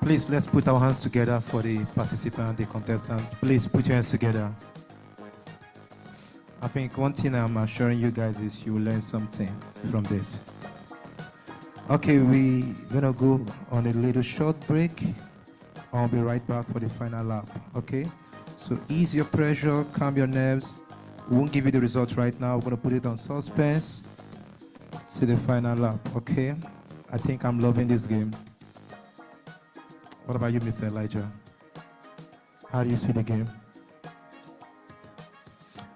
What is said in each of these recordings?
Please, let's put our hands together for the participant, the contestant. Please put your hands together. I think one thing I'm assuring you guys is you will learn something from this. Okay, we're gonna go on a little short break. I'll be right back for the final lap, okay? So ease your pressure, calm your nerves. We won't give you the results right now. We're gonna put it on suspense. See the final lap, okay? I think I'm loving this game. What about you, Mr. Elijah? How do you see the game?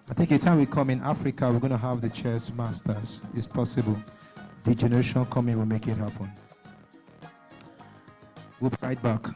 I think the time we come in Africa, we're going to have the chess masters. It's possible. The generation coming will make it happen. We'll be right back.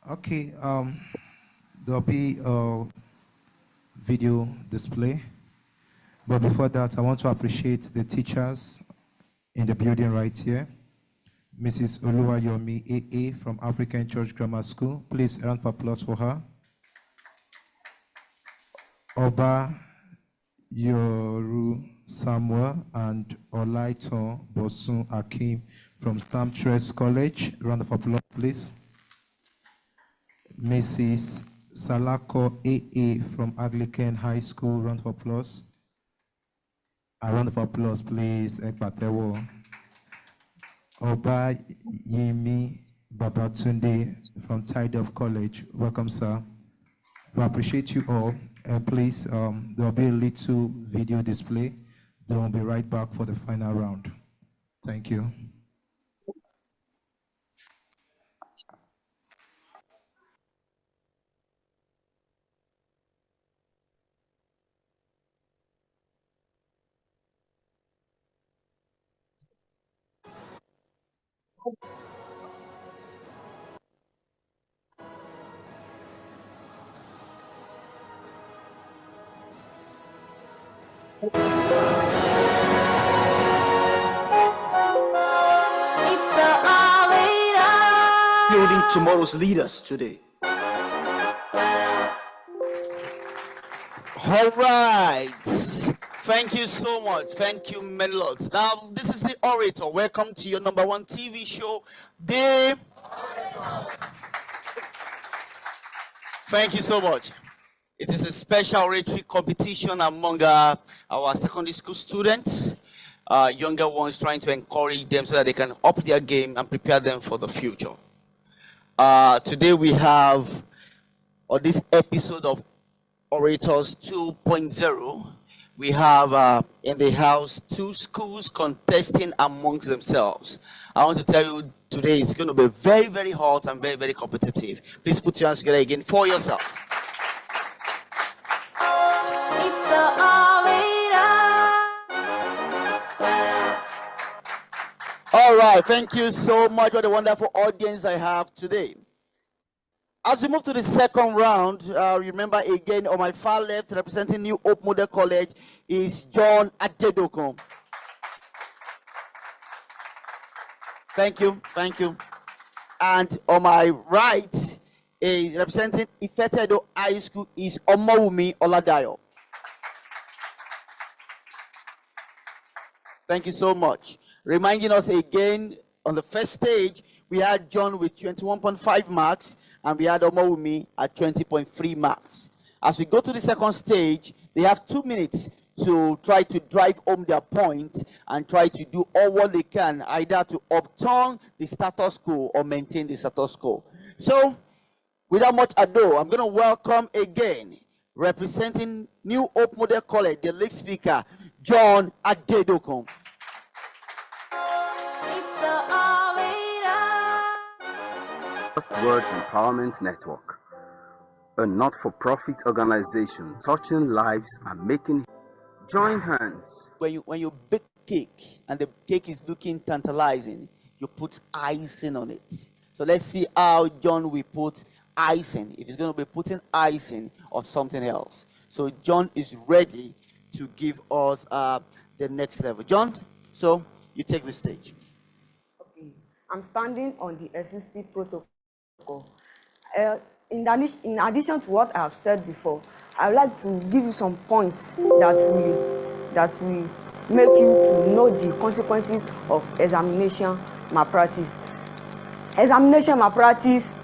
Okay, there'll be a video display. But before that, I want to appreciate the teachers in the building right here. Mrs. Oluwayomi AA from African Church Grammar School. Please, a round of applause for her. Oba Yoru Samuel and Olaiton Bosun Akim from Stamtres College. Round of applause, please. Mrs. Salako AA from Anglican High School. Round of applause. A round of applause, please. Ekpatewo. Oba Yemi Babatunde from Tide Up College. Welcome, sir. We appreciate you all. And please, there will be a little video display. Then we'll be right back for the final round. Thank you. Building tomorrow's leaders today. All right. Thank you so much. Thank you, many lords. Now, this is the orator. Welcome to your number one TV show, The Thank you so much. It is a special oratory competition among our secondary school students, younger ones, trying to encourage them so that they can up their game and prepare them for the future. Today we have, on this episode of Orators 2.0, we have in the house two schools contesting amongst themselves. I want to tell you today it's going to be very, very hot and very, very competitive. Please put your hands together again for yourself. It's the orator. All right, thank you so much for the wonderful audience I have today. As we move to the second round, remember again on my far left, representing New Hope Model College, is John Adedokun. Thank you, thank you. And on my right, representing Ifetedo High School, is Omowumi Oladayo. Thank you so much. Reminding us again, on the first stage, we had John with 21.5 marks, and we had Omowumi at 20.3 marks. As we go to the second stage, they have 2 minutes to try to drive home their point and try to do all what they can, either to upturn the status quo or maintain the status quo. So, without much ado, I'm going to welcome again, representing New Hope Model College, the league speaker, John Adedokun. Word Empowerment Network, a not-for-profit organization touching lives and making. Join hands. When you bake cake and the cake is looking tantalizing, you put icing on it. So let's see how John will put icing, if he's going to be putting icing or something else. So John is ready to give us the next level. John, so you take the stage. Okay, I'm standing on the existing protocol. In addition to what I have said before, I would like to give you some points that will make you to know the consequences of examination malpractice. Examination malpractice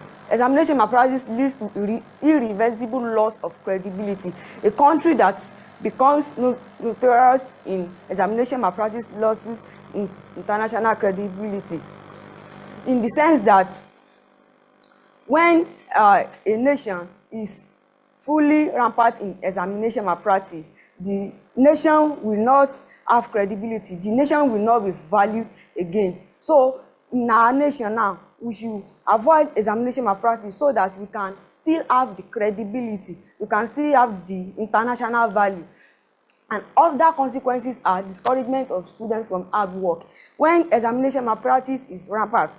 leads to irreversible loss of credibility. A country that becomes notorious in examination malpractice losses in international credibility, in the sense that when a nation is fully rampant in examination malpractice, the nation will not have credibility. The nation will not be valued again. So in our nation now, we should avoid examination malpractice so that we can still have the credibility, we can still have the international value. And other consequences are discouragement of students from hard work. When examination malpractice is rampant,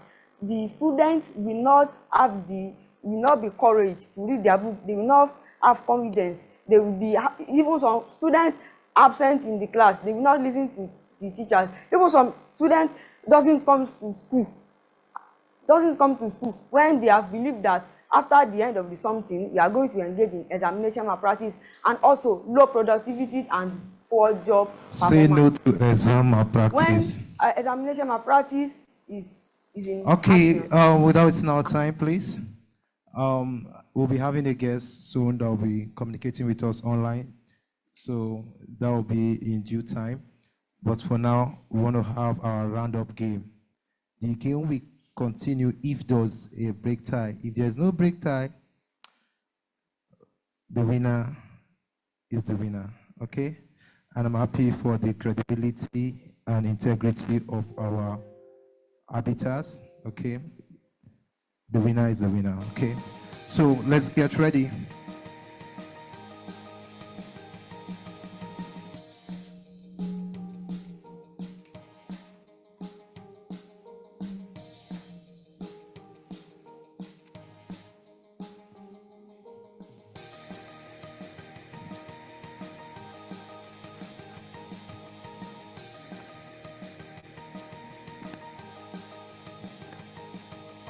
the students will not be courage to read their book. They will not have confidence. They will be, even some students absent in the class, they will not listen to the teachers. Even some students doesn't come to school. doesn't come to school when they have believed that after the end of the something we are going to engage in examination malpractice and also low productivity and poor job Say no performance. to exam When malpractice. examination malpractice is in Okay, action. without wasting our time, please. We'll be having a guest soon that will be communicating with us online. So that will be in due time. But for now, we want to have our roundup game. The game will continue if there's a break tie. If there's no break tie, the winner is the winner. Okay? And I'm happy for the credibility and integrity of our arbiters. Okay? The winner is the winner. Okay? So let's get ready.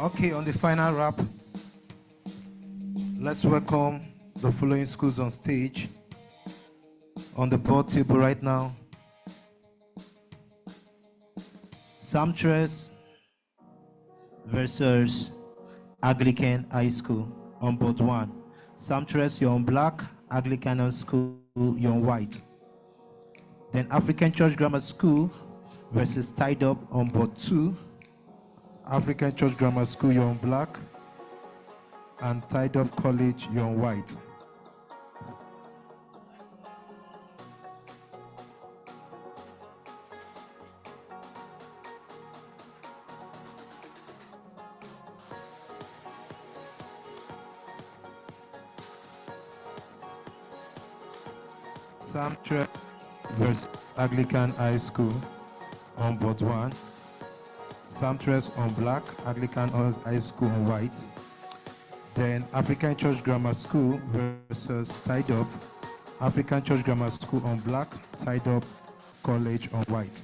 Okay, on the final wrap, let's welcome the following schools on stage. On the board table right now, Samtres versus Anglican High School on board one. Samtres, you're on black. Anglican High School, you're on white. Then African Church Grammar School versus Tied Up on board two. African Church Grammar School, you're on black. And Tied Up College, you're on white. Samtres versus Anglican High School on board one. Samtres on black, Anglican High School on white. Then African Church Grammar School versus Tied Up. African Church Grammar School on black, Tied Up College on white.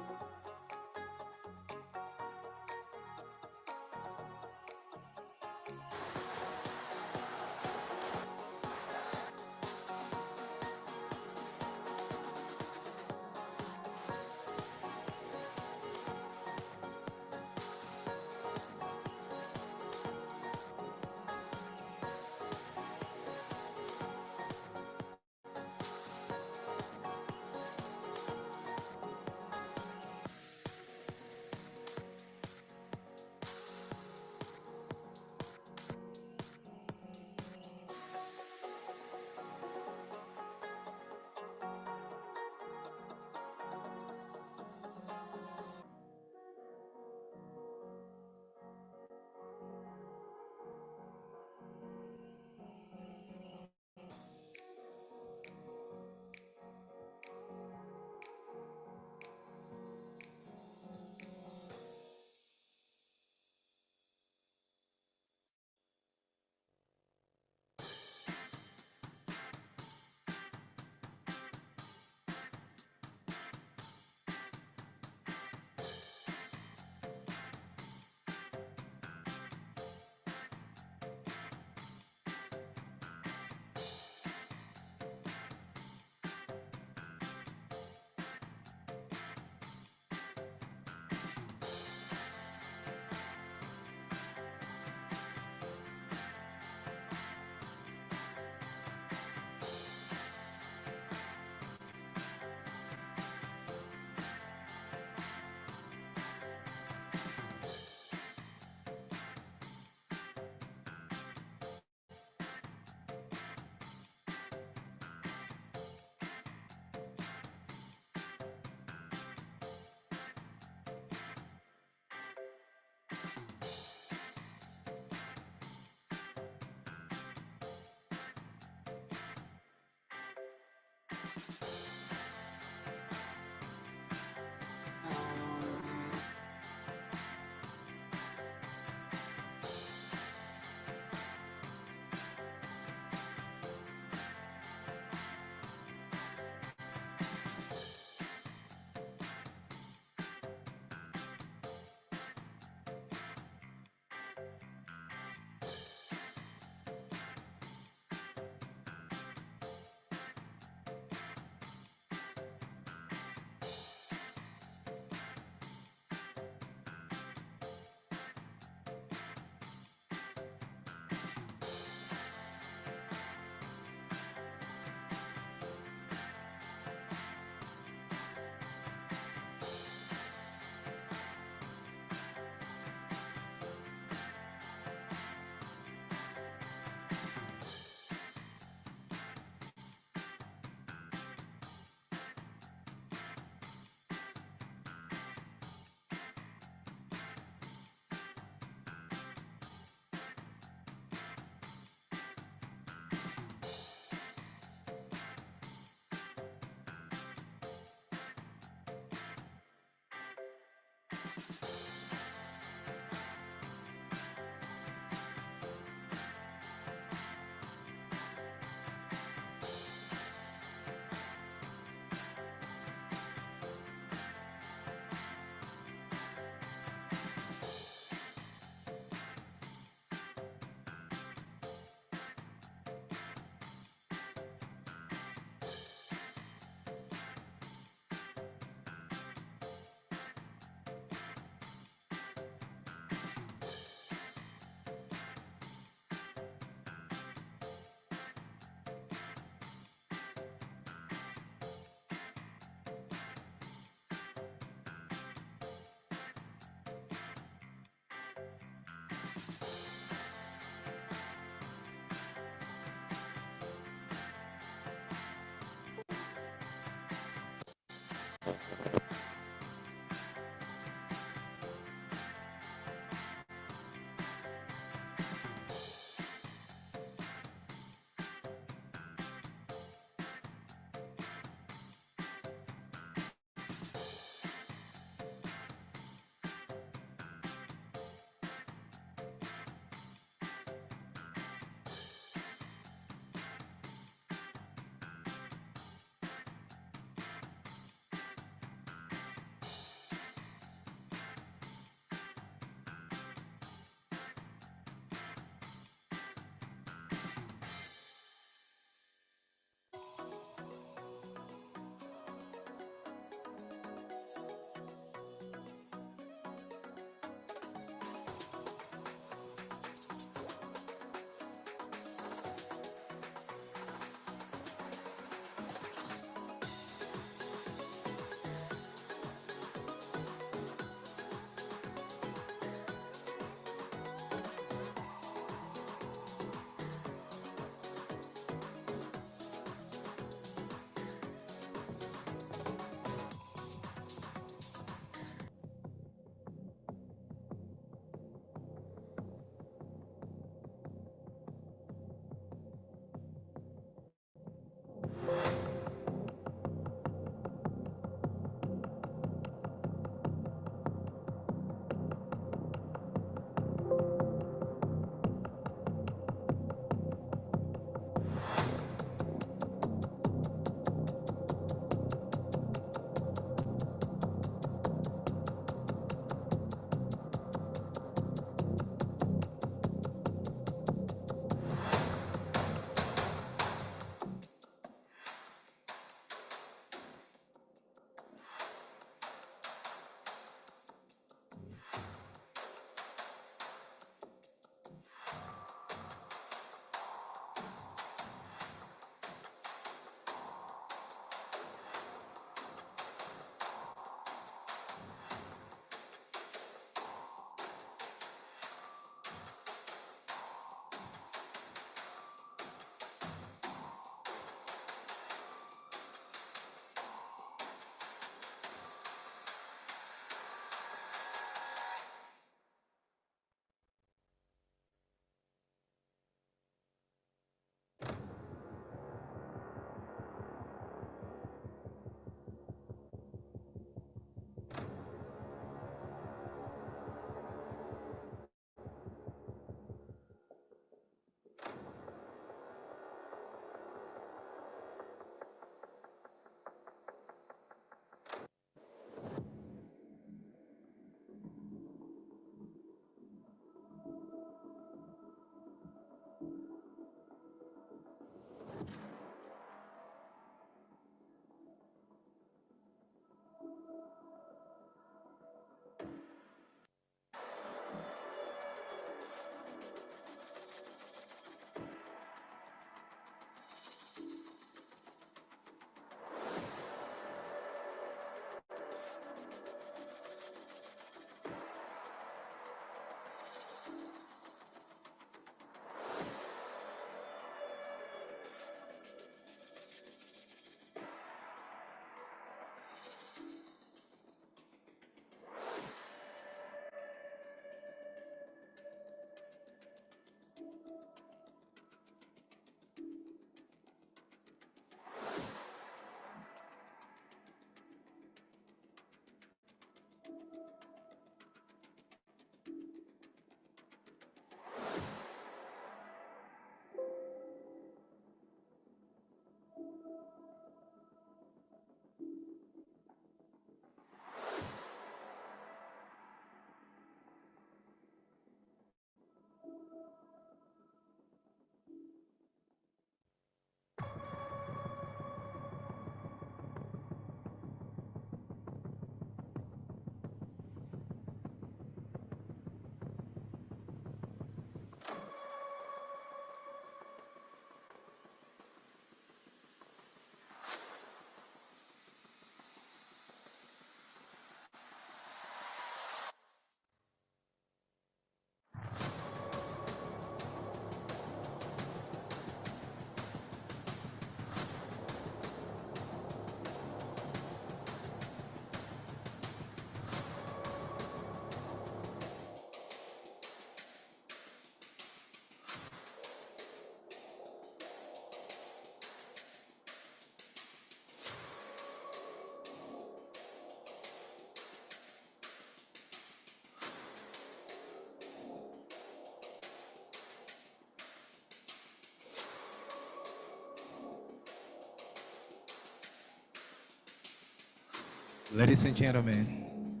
Ladies and gentlemen,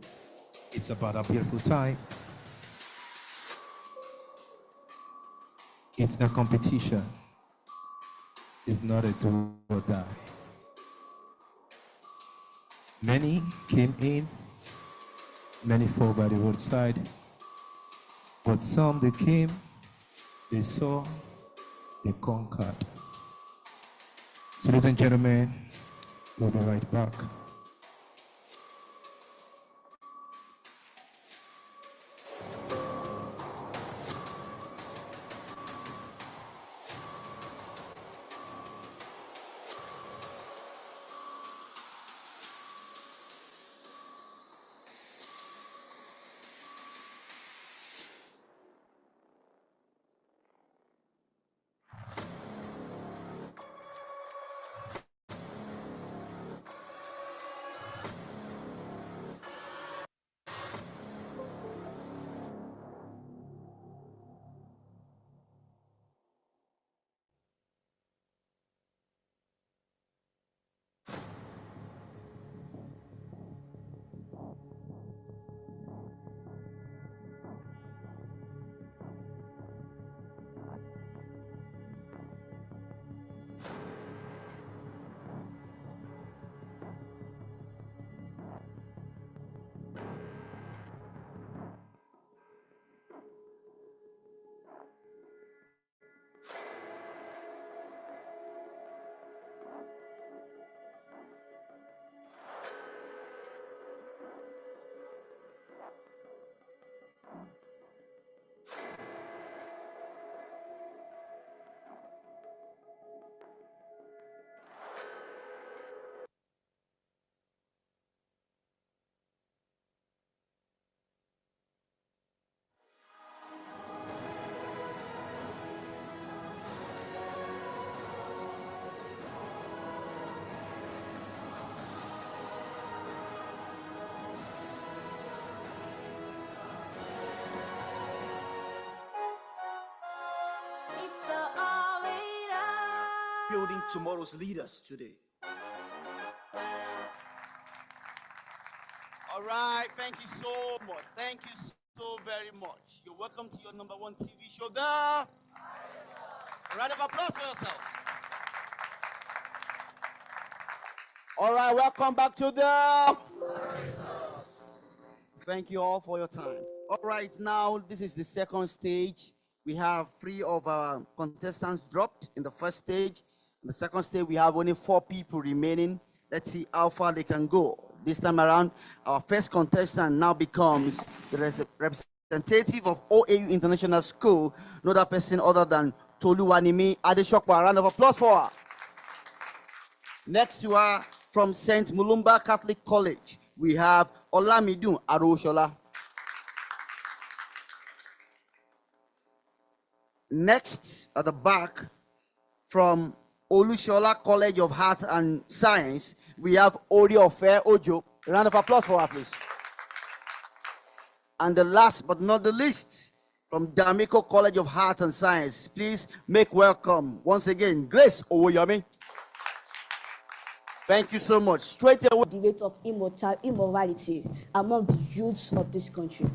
it's about a beautiful time. It's a competition. It's not a do or die. Many came in, many fall by the roadside, but some they came, they saw, they conquered. So, ladies and gentlemen, we'll be right back. Building tomorrow's leaders today. All right, thank you so much. Thank you so very much. You're welcome to your number one TV show. A round of applause for yourselves. All right, welcome back to the... Thank you all for your time. All right, now this is the second stage. We have 3 of our contestants dropped in the first stage. In the second stage, we have only 4 people remaining. Let's see how far they can go. This time around, our first contestant now becomes the representative of OAU International School, no other person other than Toluwanimi Adeshokwa. A round of applause for her. Next to her, from St. Mulumba Catholic College, we have Olamidun Aroshola. Next, at the back, from Olushola College of Arts and Science, we have Oriofe Ojo. A round of applause for her, please. And the last but not the least, from Damiko College of Arts and Science, please make welcome once again, Grace Owoyomi. Thank you so much. Straight away. The rate of immorality among the youths of this country.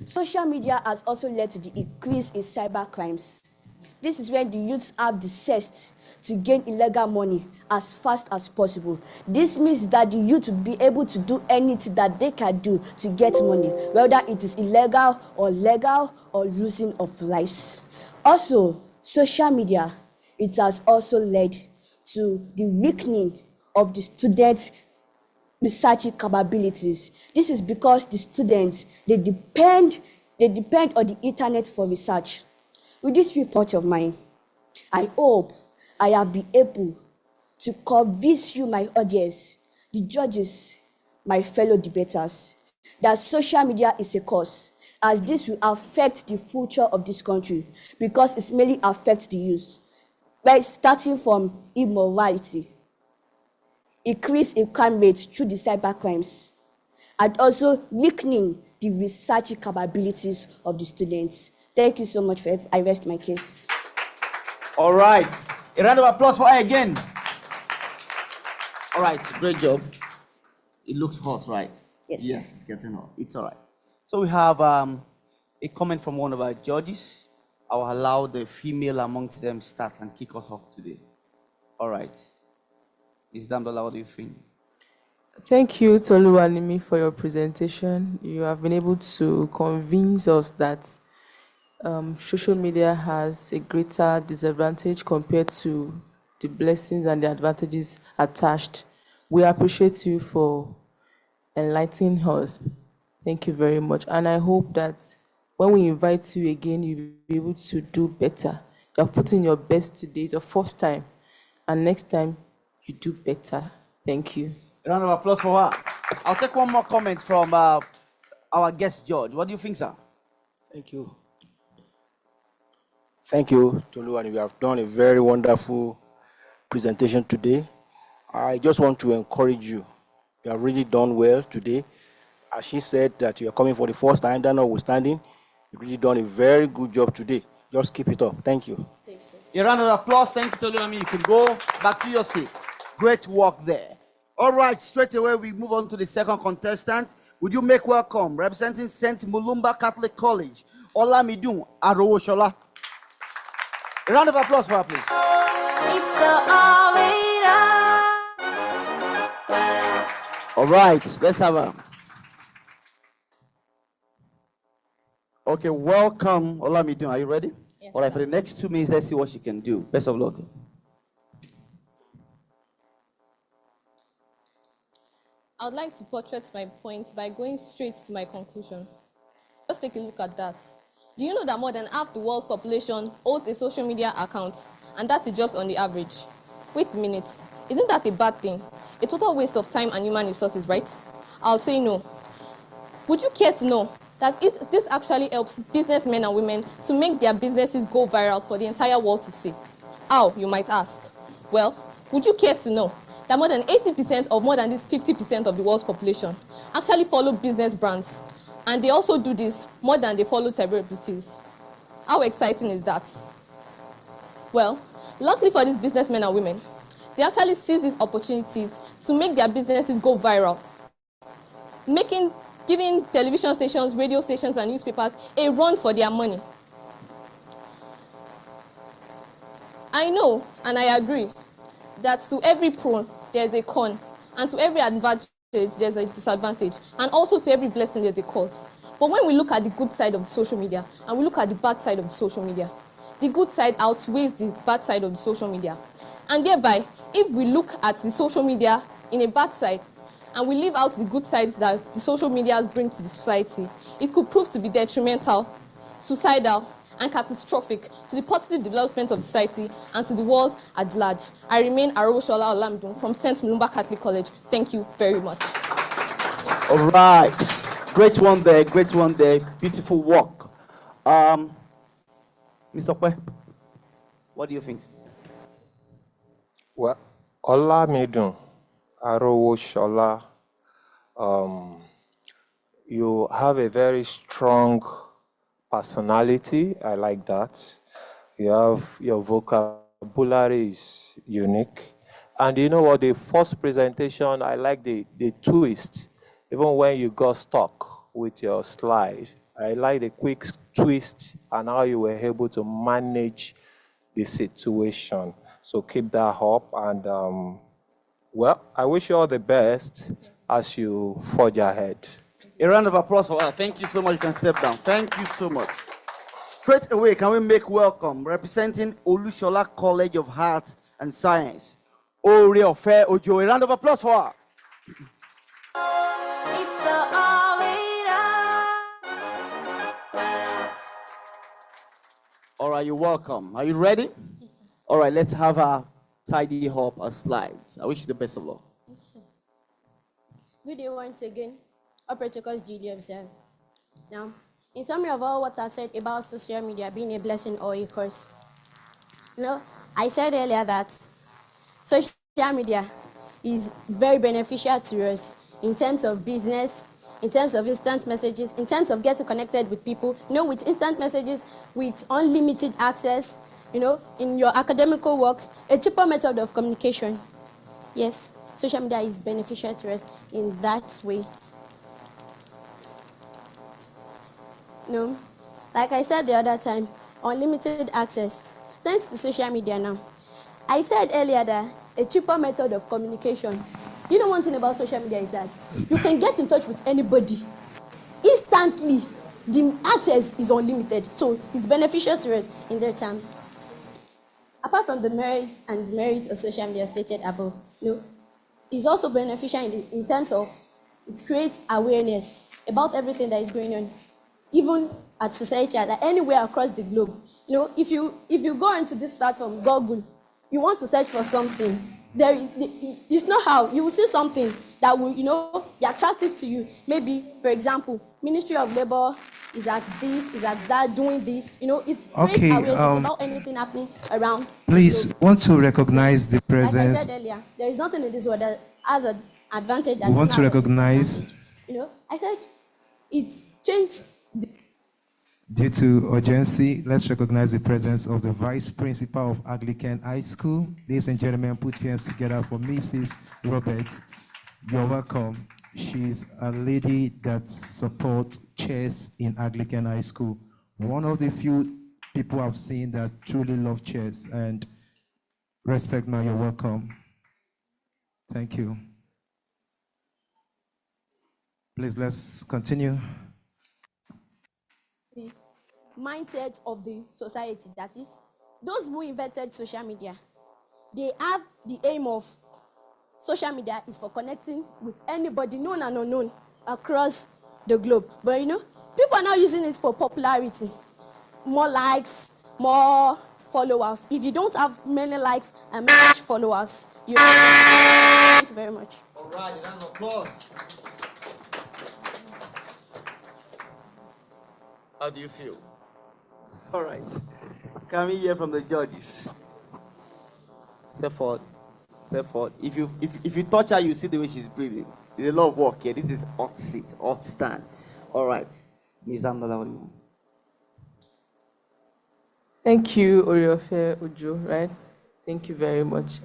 Social media has also led to the increase in cyber crimes. This is when the youths have the zest to gain illegal money as fast as possible. This means that the youth will be able to do anything that they can do to get money, whether it is illegal or legal or losing of lives. Also, social media, it has also led to the weakening of the students' research capabilities. This is because the students, they depend on the internet for research. With this report of mine, I hope I have been able to convince you, my audience, the judges, my fellow debaters, that social media is a cause, as this will affect the future of this country, because it mainly affects the youth. By starting from immorality, increase in crime rates through the cyber crimes, and also weakening the research capabilities of the students. Thank you so much for I rest my case. All right. A round of applause for her again. All right, great job. It looks hot, right? Yes. Yes, it's getting hot. It's all right. So we have a comment from one of our judges. I will allow the female amongst them start and kick us off today. All right. Ms. Damdola, what do you think? Thank you, Toluwanimi, for your presentation. You have been able to convince us that social media has a greater disadvantage compared to the blessings and the advantages attached. We appreciate you for enlightening us. Thank you very much. And I hope that when we invite you again, you'll be able to do better. You have put in your best today. It's your first time. And next time, you do better. Thank you. A round of applause for her. I'll take one more comment from our guest judge. What do you think, sir? Thank you. Thank you, Tolu, and you have done a very wonderful presentation today. I just want to encourage you. You have really done well today. As she said that you are coming for the first time, that notwithstanding, you've really done a very good job today. Just keep it up. Thank you. A round of applause. Thank you, Tolu. You can go back to your seat. Great work there. All right, straight away we move on to the second contestant. Would you make welcome, representing St. Mulumba Catholic College, Olamidun Arowoshola. A round of applause for her, please. It's the Avera. All right, let's have a. Okay, welcome, Olamidun. Are you ready? Yes, all right, for the next 2 minutes, let's see what she can do. Best of luck. I would like to portray my point by going straight to my conclusion. Just take a look at that. Do you know that more than half the world's population owns a social media account? And that's just on the average. Wait a minute. Isn't that a bad thing? A total waste of time and human resources, right? I'll say no. Would you care to know that this actually helps businessmen and women to make their businesses go viral for the entire world to see? How, you might ask? Well, would you care to know that more than 80% or more than this 50% of the world's population actually follow business brands? And they also do this more than they follow celebrities. How exciting is that? Well, luckily for these businessmen and women, they actually seize these opportunities to make their businesses go viral, giving television stations, radio stations, and newspapers a run for their money. I know, and I agree, that to every pro, there's a con, and to every advantage, there's a disadvantage, and also to every blessing, there's a curse. But when we look at the good side of the social media, and we look at the bad side of the social media, the good side outweighs the bad side of the social media. And thereby, if we look at the social media in a bad side, and we leave out the good sides that the social media bring to the society, it could prove to be detrimental, suicidal, and catastrophic to the positive development of society and to the world at large. I remain Arowoshola Olamidun from St. Mulumba Catholic College. Thank you very much. All right. Great one there. Great one there. Beautiful work. Mr. Kwe, what do you think? Well, Olamidun Arowoshola, you have a very strong personality. I like that. You have your vocabulary is unique. And you know what, the first presentation, I like the twist. Even when you got stuck with your slide, I like the quick twist and how you were able to manage the situation. So keep that up. And well, I wish you all the best as you forge ahead. A round of applause for her. Thank you so much. You can step down. Thank you so much. Straight away, can we make welcome, representing Olushola College of Arts and Science, Ore Ofe Ojo. A round of applause for her. It's the Avera. All right, you're welcome. Are you ready? Yes, sir. All right, let's have her tidy up her slides. I wish you the best of luck. Thank you, sir. Good day once again. All protocols duly observed. Now, in summary of all what I said about social media being a blessing or a curse, I said earlier that social media is very beneficial to us in terms of business, in terms of instant messages, in terms of getting connected with people, with instant messages, with unlimited access, in your academical work, a cheaper method of communication. Yes. social media is beneficial to us in that way. No, like I said the other time, unlimited access. Thanks to social media now. I said earlier that a cheaper method of communication. You know, one thing about social media is that you can get in touch with anybody instantly. The access is unlimited, so it's beneficial to us in their time. Apart from the merits and demerits of social media stated above, it's also beneficial in terms of it creates awareness about everything that is going on, even at society, like anywhere across the globe. If you go into this platform, Google, you want to search for something, it's not how you will see something that will be attractive to you. Maybe, for example, Ministry of Labor is at this, is at that, doing this. It's great awareness about anything happening around. Please, want to recognize the Like I presence. said earlier, there is nothing in this world that has an advantage that We want does to not have a recognize, disadvantage. I said it's changed. due to urgency, let's recognize the presence of the Vice Principal of Anglican High School. Ladies and gentlemen, put your hands together for Mrs. Roberts. You're welcome. She's a lady that supports chess in Anglican High School. One of the few people I've seen that truly love chess, and respect, man, you're welcome. Thank you. Please, let's continue. The mindset of the society, that is, those who invented social media, they have the aim of social media is for connecting with anybody, known and unknown, across the globe. But people are now using it for popularity, more likes, more followers. If you don't have many likes and many followers, you. Thank you very much. All right, a round of applause. How do you feel? All right. Can we hear from the judges? Step forward. Step forward. If you touch her, you see the way she's breathing. There's a lot of work here. This is hot seat, hot stand. All right. Ms. Amdala, what do you want? Thank you, Oriofe Ujo, right? Thank you very much.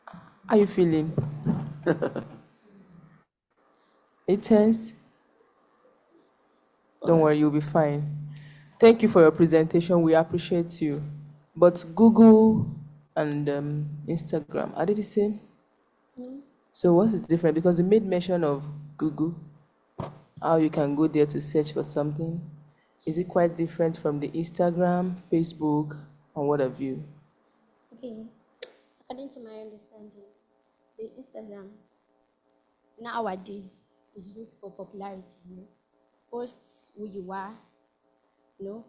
How are you feeling? Are you tensed? Don't worry, you'll be fine. Thank you for your presentation. We appreciate you. But Google and Instagram, are they the same? So what's the difference? Because you made mention of Google, how you can go there to search for something. Is it quite different from the Instagram, Facebook, and what have you? Okay, according to my understanding, the Instagram nowadays is used for popularity. Post who you are,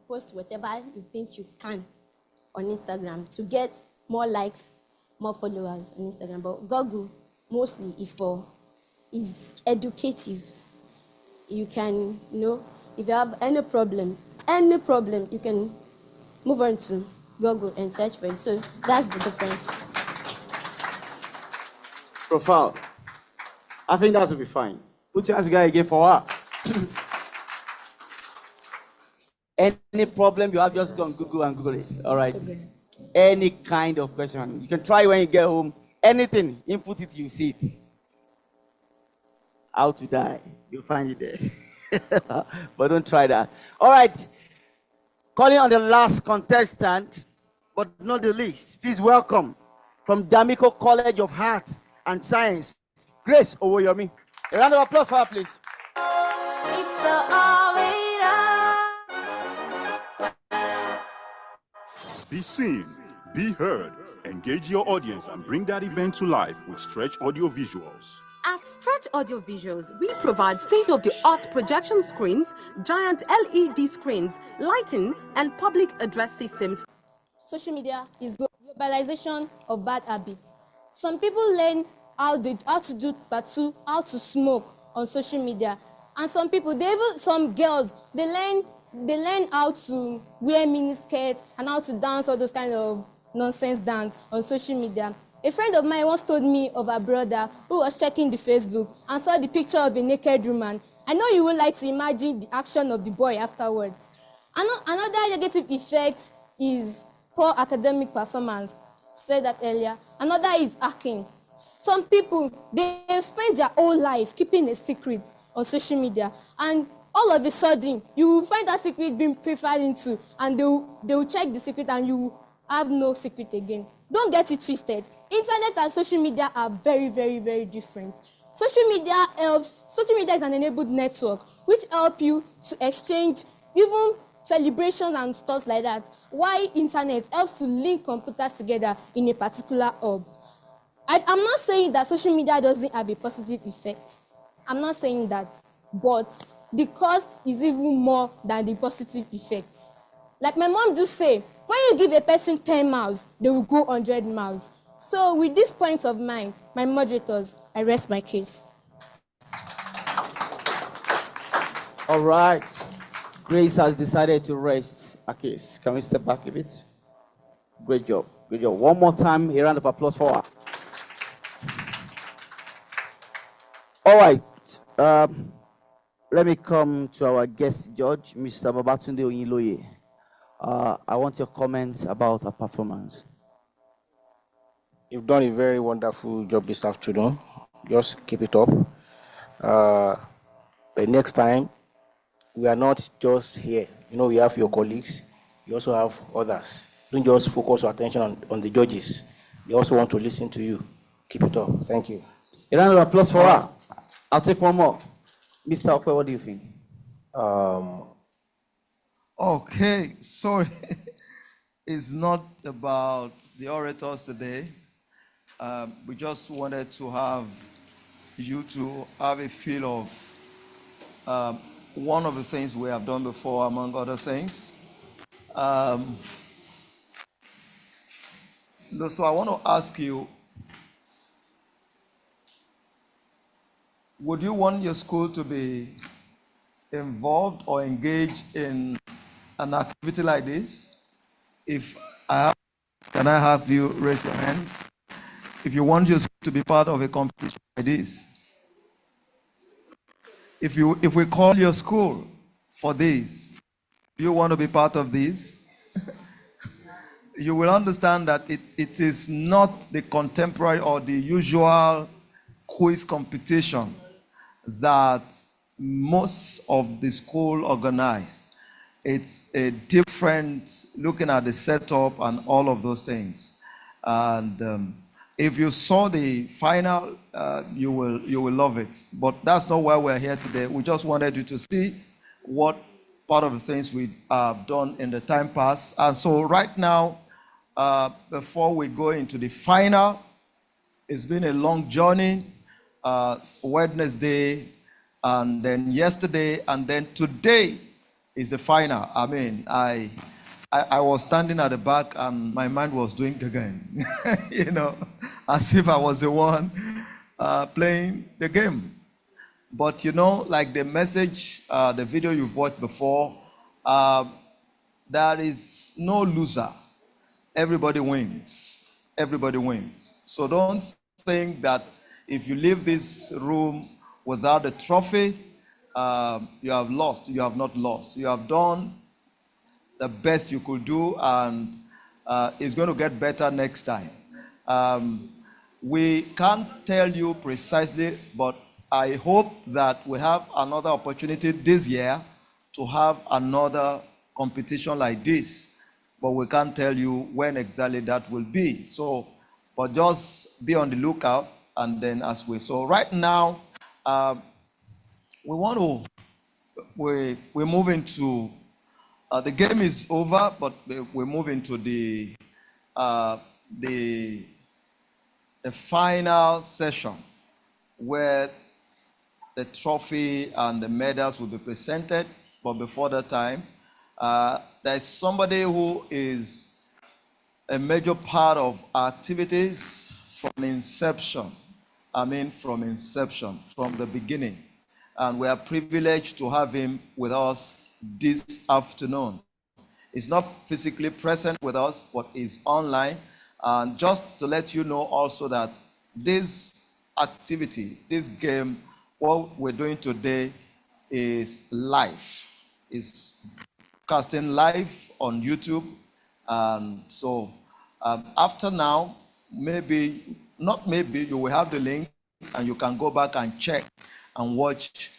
post whatever you think you can on Instagram to get more likes, more followers on Instagram. But Google mostly is educative. You can, if you have any problem, you can move on to Google and search for it. So that's the difference. Profile. I think that will be fine. Put your hands together again for her. Any problem you have, just go on Google and Google it. All right. Okay. Any kind of question. You can try when you get home. Anything. Input it, you see it. How to die. You'll find it there. But don't try that. All right. Calling on the last contestant, but not the least. Please welcome from D'Amico College of Arts and Science, Grace Owoyomi. A round of applause for her, please. It's the Be seen, be heard, engage your audience and bring that event to life with Stretch Audio Visuals. At Stretch Audio Visuals, we provide state-of-the-art projection screens, giant LED screens, lighting, and public address systems. Social media is globalization of bad habits. Some people learn how to do tattoo, how to smoke on social media. And some people, some girls, they learn how to wear mini skirts and how to dance all those kind of nonsense dance on social media. A friend of mine once told me of her brother who was checking the Facebook and saw the picture of a naked woman. I know you would like to imagine the action of the boy afterwards. Another negative effect is poor academic performance. Said that earlier. Another is hacking. Some people, they spend their whole life keeping a secret on social media, and all of a sudden you will find that secret being preferred into, and they will check the secret and you have no secret again. Don't get it twisted. Internet and social media are very, very, very different. Social media is an enabled network which help you to exchange even celebrations and stuff like that, while internet helps to link computers together in a particular hub. I'm not saying that social media doesn't have a positive effect. I'm not saying that. But the cost is even more than the positive effects. Like my mom just say, when you give a person 10 miles, they will go 100 miles. So with this point of mine, my moderators, I rest my case. All right. Grace has decided to rest her case. Can we step back a bit? Great job. Great job. One more time, a round of applause for her. All right. Let me come to our guest judge, Mr. Babatunde Oyinloye. I want your comments about her performance. You've done a very wonderful job this afternoon. Just keep it up. The next time, we are not just here. You know, we have your colleagues. You also have others. Don't just focus your attention on the judges. They also want to listen to you. Keep it up. Thank you. A round of applause for her. I'll take one more. Mr. Okwe, what do you think? Okay, sorry. It's not about the orators today. We just wanted to have you to have a feel of one of the things we have done before, among other things. So I want to ask you, would you want your school to be involved or engaged in an activity like this? Can I have you raise your hands? If you want your school to be part of a competition like this, if we call your school for this, do you want to be part of this? You will understand that it is not the contemporary or the usual quiz competition that most of the school organized. It's a different, looking at the setup and all of those things. And if you saw the final, you will love it. But that's not why we're here today. We just wanted you to see what part of the things we have done in the time past. And so right now, before we go into the final, it's been a long journey. Wednesday, and then yesterday, and then today is the final. I mean, I was standing at the back and my mind was doing again, you know, as if I was the one playing the game. But you know, like the message, the video you've watched before, there is no loser. Everybody wins. Everybody wins. So don't think that if you leave this room without a trophy, you have lost. You have not lost. You have done the best you could do, and it's going to get better next time. We can't tell you precisely, but I hope that we have another opportunity this year to have another competition like this, but we can't tell you when exactly that will be. So, but just be on the lookout, and then as we so right now, we want to we move into the game is over, but we move into the final session where the trophy and the medals will be presented. But before that time, there's somebody who is a major part of our activities from inception. I mean, from inception, from the beginning. And we are privileged to have him with us this afternoon. He's not physically present with us, but he's online. And just to let you know also that this activity, this game, what we're doing today is live. It's casting live on YouTube. And so after now, maybe not maybe, you will have the link and you can go back and check and watch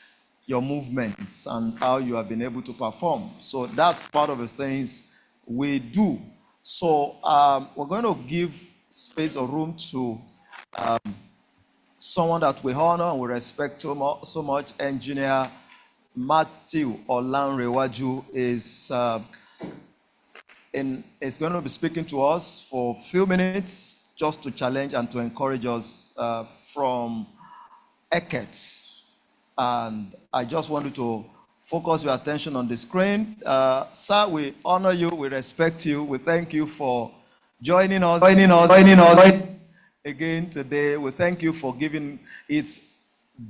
your movements and how you have been able to perform. So that's part of the things we do. So we're going to give space or room to someone that we honor and we respect so much. Engineer Matthew Olanrewaju is going to be speaking to us for a few minutes just to challenge and to encourage us from Eket. And I just want you to focus your attention on the screen. Sir, we honor you, we respect you, we thank you for joining us again today. We thank you for giving. It's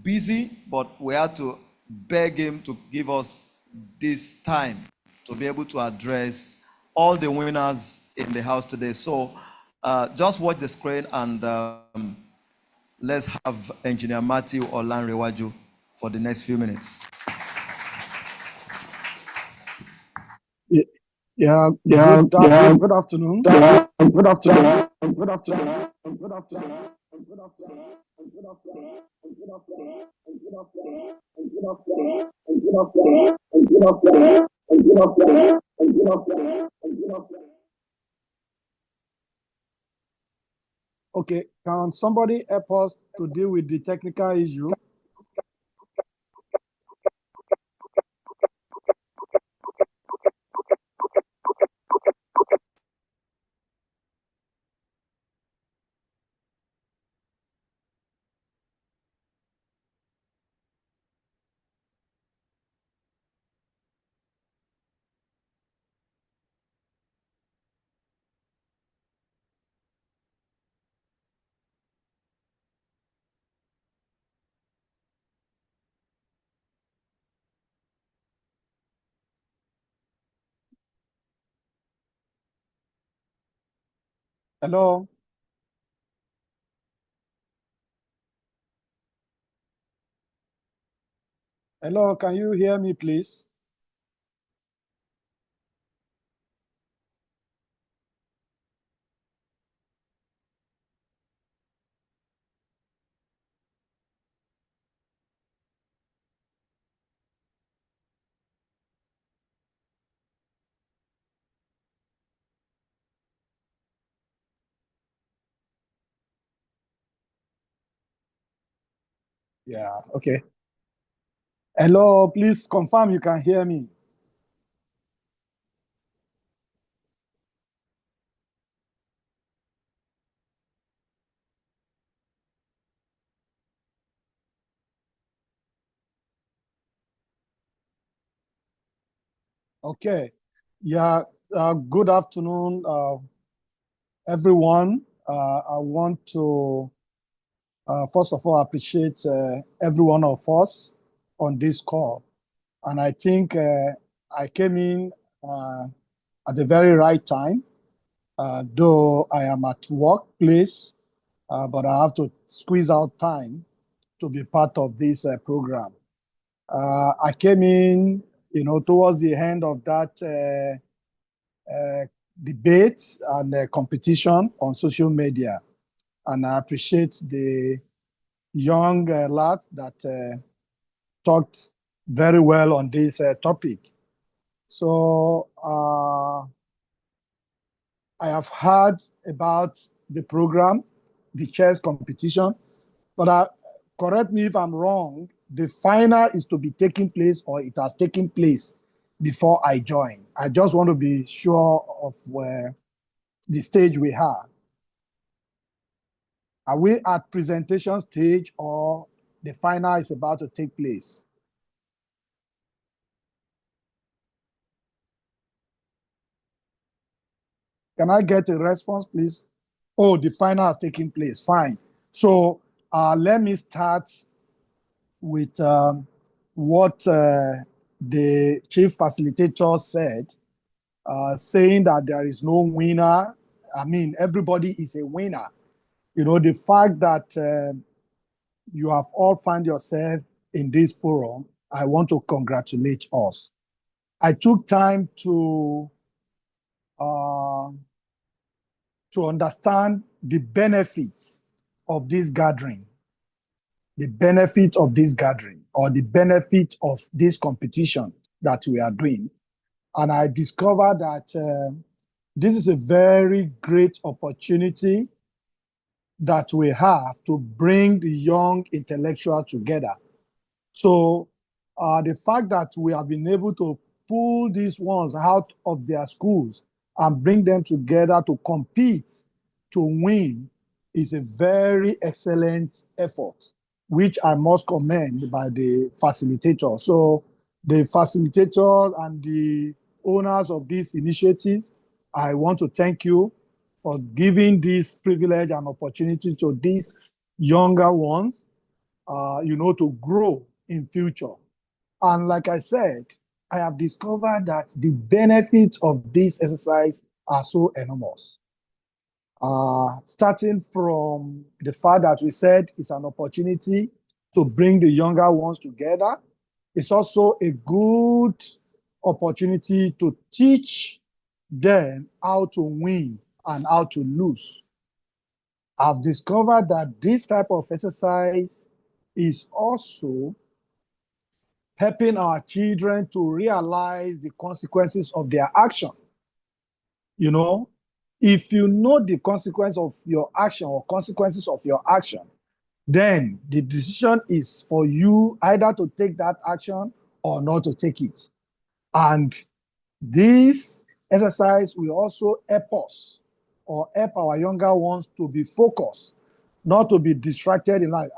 busy, but we had to beg him to give us this time to be able to address all the winners in the house today. So just watch the screen and let's have Engineer Matthew Olanrewaju for the next few minutes. Good afternoon. Good afternoon. Okay, can somebody help us to deal with the technical issue? Hello? Hello, can you hear me, please? Yeah, okay. Hello, please confirm you can hear me. Okay. Yeah, good afternoon, everyone. I want to, first of all, appreciate every one of us on this call. And I think I came in at the very right time, though I am at workplace, but I have to squeeze out time to be part of this program. I came in, towards the end of that debate and competition on social media. And I appreciate the young lads that talked very well on this topic. So I have heard about the program, the chess competition, but correct me if I'm wrong, the final is to be taking place or it has taken place before I join. I just want to be sure of where the stage we are. Are we at presentation stage or the final is about to take place? Can I get a response, please? Oh, the final has taken place. Fine. So let me start with what the chief facilitator said, saying that there is no winner. I mean, everybody is a winner. The fact that you have all found yourself in this forum, I want to congratulate us. I took time to understand the benefits of this gathering, the benefit of this gathering, or the benefit of this competition that we are doing. And I discovered that this is a very great opportunity that we have to bring the young intellectual together. So the fact that we have been able to pull these ones out of their schools and bring them together to compete, to win, is a very excellent effort, which I must commend by the facilitator. So the facilitator and the owners of this initiative, I want to thank you for giving this privilege and opportunity to these younger ones, to grow in future. And like I said, I have discovered that the benefits of this exercise are so enormous. Starting from the fact that we said it's an opportunity to bring the younger ones together, it's also a good opportunity to teach them how to win and how to lose. I've discovered that this type of exercise is also helping our children to realize the consequences of their action. If you know the consequence of your action or consequences of your action, then the decision is for you either to take that action or not to take it. And this exercise will also help us or help our younger ones to be focused, not to be distracted in life.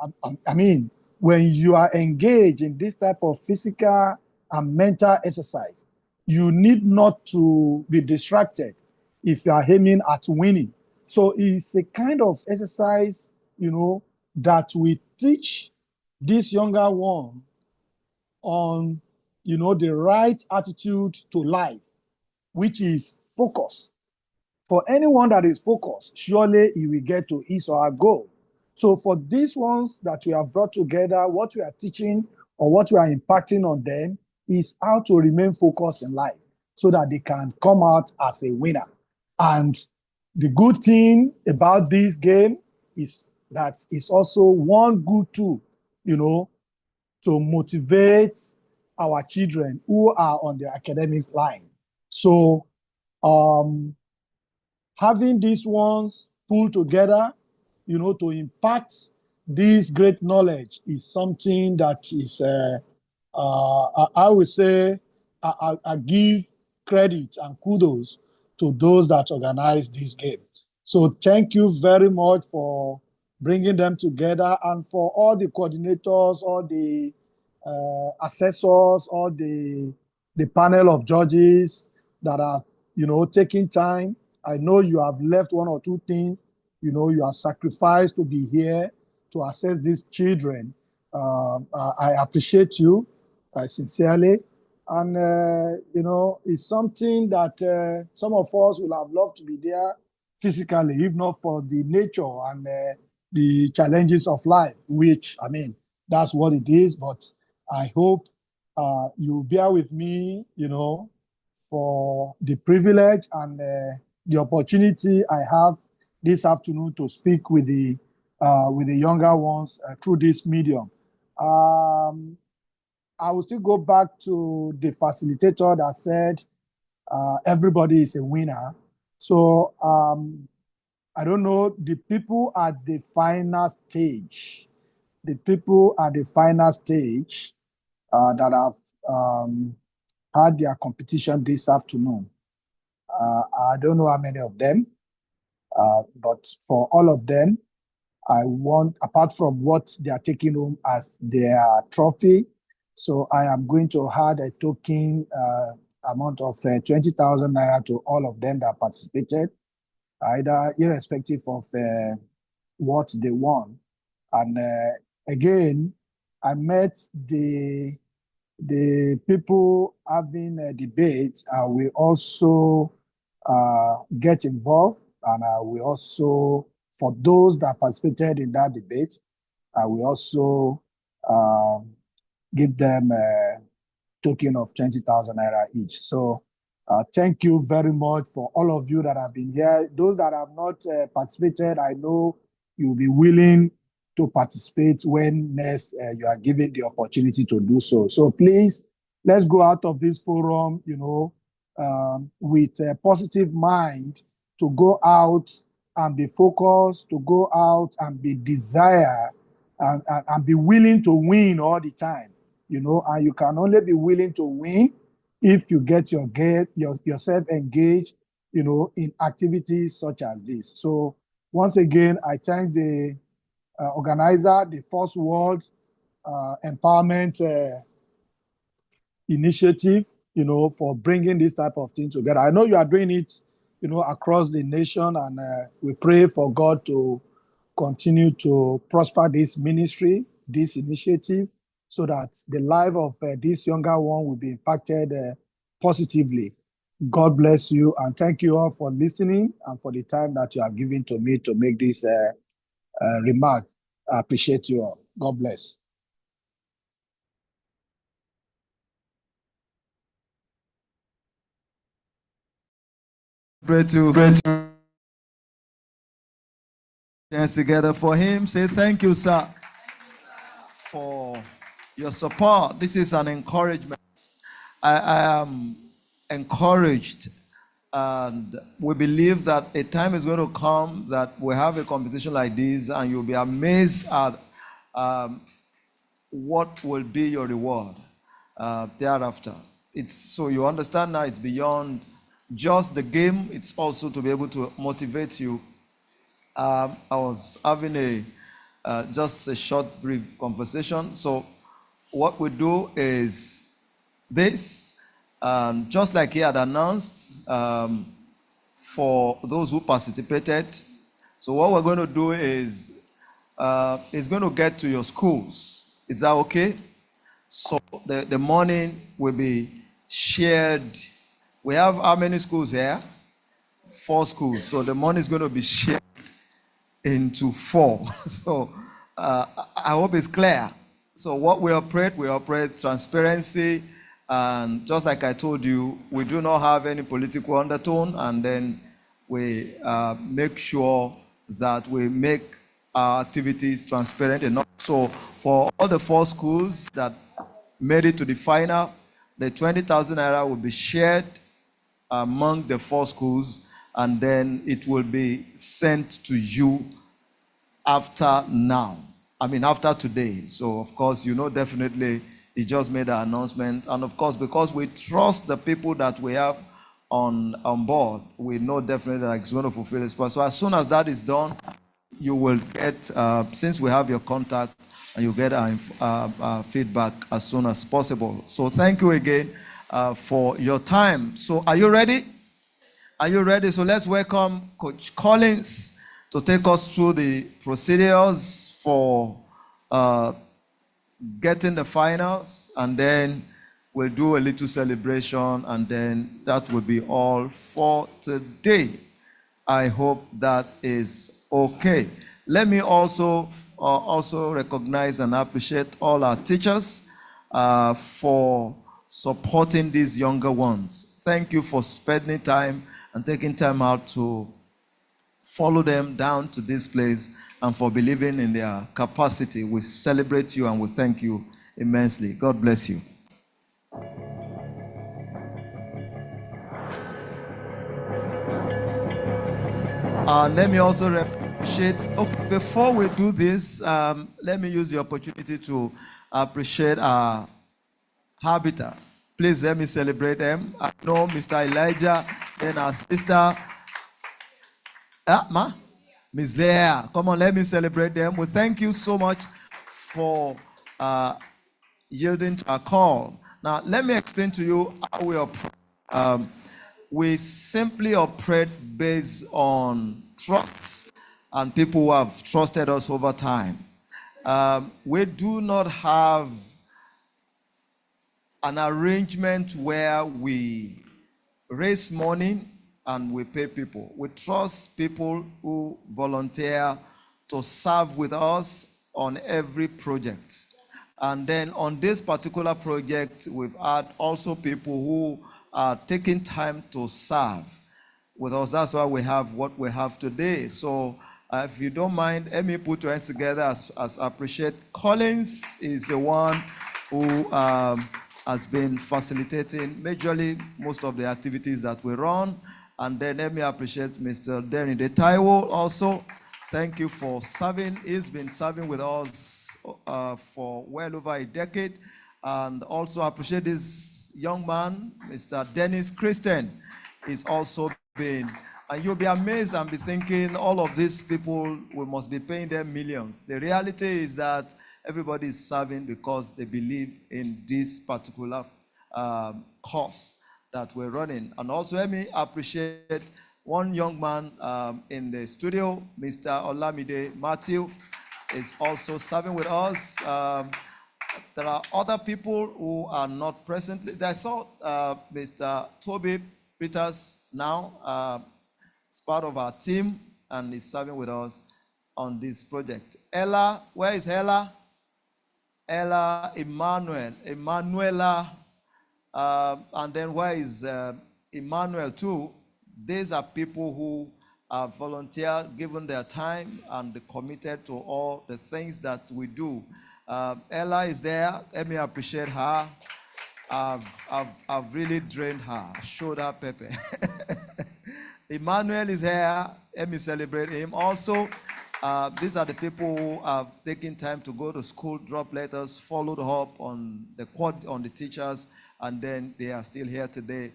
I mean, when you are engaged in this type of physical and mental exercise, you need not to be distracted if you are aiming at winning. So it's a kind of exercise, that we teach this younger one on, the right attitude to life, which is focus. For anyone that is focused, surely he will get to his or her goal. So for these ones that we have brought together, what we are teaching or what we are impacting on them is how to remain focused in life so that they can come out as a winner. And the good thing about this game is that it's also one good tool, to motivate our children who are on the academic line. So having these ones pulled together, to impact this great knowledge is something that is, I would say, I give credit and kudos to those that organize this game. So thank you very much for bringing them together, and for all the coordinators, all the assessors, all the panel of judges that are, taking time. I know you have left one or two things, you have sacrificed to be here to assess these children. I appreciate you sincerely. And, it's something that some of us would have loved to be there physically, if not for the nature and the challenges of life, which, I mean, that's what it is. But I hope you bear with me, for the privilege and the opportunity I have this afternoon to speak with the younger ones through this medium. I will still go back to the facilitator that said everybody is a winner. So I don't know, the people at the final stage, that have had their competition this afternoon. I don't know how many of them, but for all of them, I want, apart from what they are taking home as their trophy, so I am going to add a token amount of 20,000 naira to all of them that participated, either irrespective of what they won. And again, I met the people having a debate. We also get involved, and we also, for those that participated in that debate, we also give them a token of 20,000 naira each. So thank you very much for all of you that have been here. Those that have not participated, I know you'll be willing to participate when next you are given the opportunity to do so. So please, let's go out of this forum, with a positive mind to go out and be focused, to go out and be desire and be willing to win all the time, and you can only be willing to win if you get yourself engaged, in activities such as this. So once again, I thank the organizer, the First World Empowerment Initiative, for bringing this type of thing together. I know you are doing it, across the nation, and we pray for God to continue to prosper this ministry, this initiative, so that the life of this younger one will be impacted positively. God bless you, and thank you all for listening and for the time that you have given to me to make this remark. I appreciate you all. God bless. Pray to hands together for him. Say thank you, sir, for your support. This is an encouragement. I am encouraged, and we believe that a time is going to come that we have a competition like this, and you'll be amazed at what will be your reward thereafter. So you understand now it's beyond just the game, it's also to be able to motivate you. I was having just a short, brief conversation. So what we do is this, just like he had announced, for those who participated. So what we're going to do is, it's going to get to your schools. Is that okay? So the money will be shared. We have how many schools here? 4 schools. So the money is going to be shared into 4. So I hope it's clear. So what we operate transparency, and just like I told you, we do not have any political undertone, and then we make sure that we make our activities transparent enough. So for all the 4 schools that made it to the final, the 20,000 naira will be shared among the 4 schools, and then it will be sent to you after today. So of course, definitely he just made an announcement, and of course, because we trust the people that we have on board, we know definitely that it's going to fulfill its purpose. So as soon as that is done, you will get, since we have your contact, and you get our feedback as soon as possible. So thank you again for your time. So are you ready? Are you ready? So let's welcome Coach Collins to take us through the procedures for getting the finals, and then we'll do a little celebration, and then that will be all for today. I hope that is okay. Let me also recognize and appreciate all our teachers for supporting these younger ones. Thank you for spending time and taking time out to follow them down to this place, and for believing in their capacity. We celebrate you and we thank you immensely. God bless you. Let me also appreciate, okay, before we do this, let me use the opportunity to appreciate our habitat. Please let me celebrate them. I know Mr. Elijah and our sister, Miss Leah. Come on, let me celebrate them. We thank you so much for yielding to our call. Now, let me explain to you how we operate. We simply operate based on trust and people who have trusted us over time. We do not have an arrangement where we raise money and we pay people. We trust people who volunteer to serve with us on every project. And then on this particular project, we've had also people who are taking time to serve with us. That's why we have what we have today. So If you don't mind, let me put your hands together as appreciate. Collins is the one who has been facilitating majorly most of the activities that we run. And then let me appreciate Mr. Denny De Taiwo also. Thank you for serving. He's been serving with us for well over a decade. And also appreciate this young man, Mr. Dennis Christian. He's also been, and you'll be amazed and be thinking all of these people, we must be paying them millions. The reality is that everybody is serving because they believe in this particular cause that we're running. And also let me appreciate one young man in the studio, Mr. Olamide Matthew, is also serving with us. There are other people who are not present. I saw Mr. Toby Peters now. Is part of our team and is serving with us on this project. Ella, where is Ella? Ella Emanuela, and then where is Emmanuel too? These are people who are volunteered, given their time and committed to all the things that we do. Ella is there. Let me appreciate her. I've really drained her, showed her pepper. Emmanuel is here. Let me celebrate him. Also, these are the people who have taken time to go to school, drop letters, followed up on the teachers, and then they are still here today.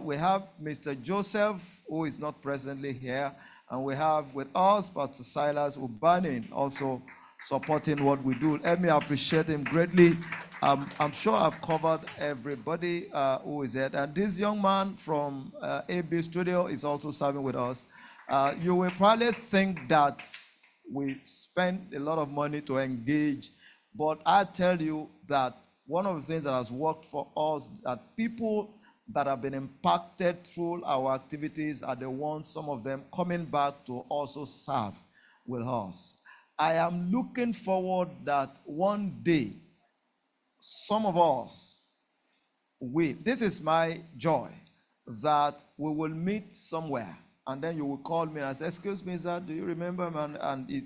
We have Mr. Joseph, who is not presently here, and we have with us Pastor Silas Ubanin, also supporting what we do. Let me appreciate him greatly. I'm sure I've covered everybody who is here. And this young man from AB Studio is also serving with us. You will probably think that we spend a lot of money to engage, but I tell you that one of the things that has worked for us, that people that have been impacted through our activities are the ones, some of them coming back to also serve with us. I am looking forward that one day, some of us, this is my joy, that we will meet somewhere, and then you will call me and say, excuse me, sir, do you remember, man? And I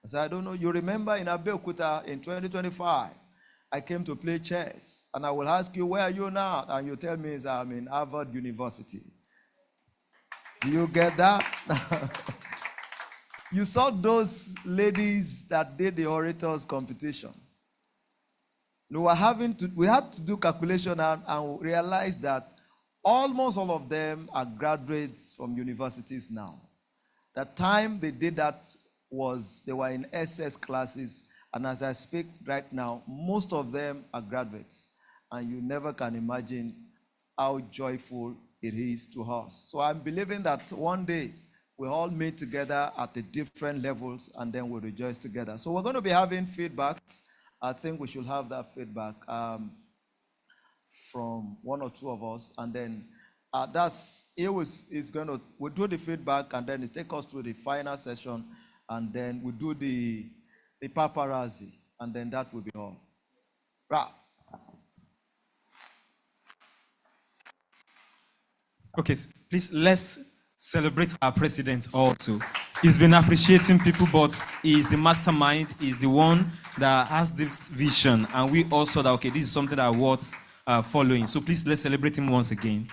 said, I don't know. You remember in Abeokuta in 2025, I came to play chess, and I will ask you, where are you now? And you tell me, sir, I'm in Harvard University. Do you get that? You saw those ladies that did the orators competition. We had to do calculation and realize that almost all of them are graduates from universities now. The time they did that they were in SS classes, and as I speak right now, most of them are graduates, and you never can imagine how joyful it is to us. So I'm believing that one day we all meet together at the different levels, and then we'll rejoice together. So we're going to be having feedbacks. I think we should have that feedback from one or two of us, and then we'll do the feedback, and then it's take us through the final session, and then we'll do the paparazzi, and then that will be all. Right. Okay, please let's celebrate our president also. He's been appreciating people, but he's the mastermind. He's the one that has this vision, and we also that okay, this is something that worth following. So please let's celebrate him once again.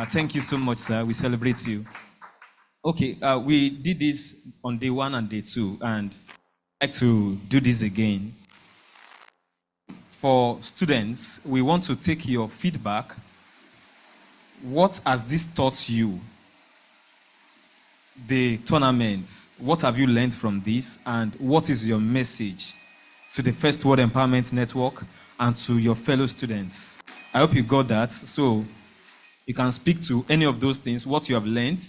Thank you so much, sir. We celebrate you. Okay, we did this on day 1 and day 2, and I'd like to do this again. For students, we want to take your feedback. What has this taught you? The tournaments, what have you learned from this, and what is your message to the First World Empowerment Network and to your fellow students? I hope you got that. So you can speak to any of those things, what you have learned,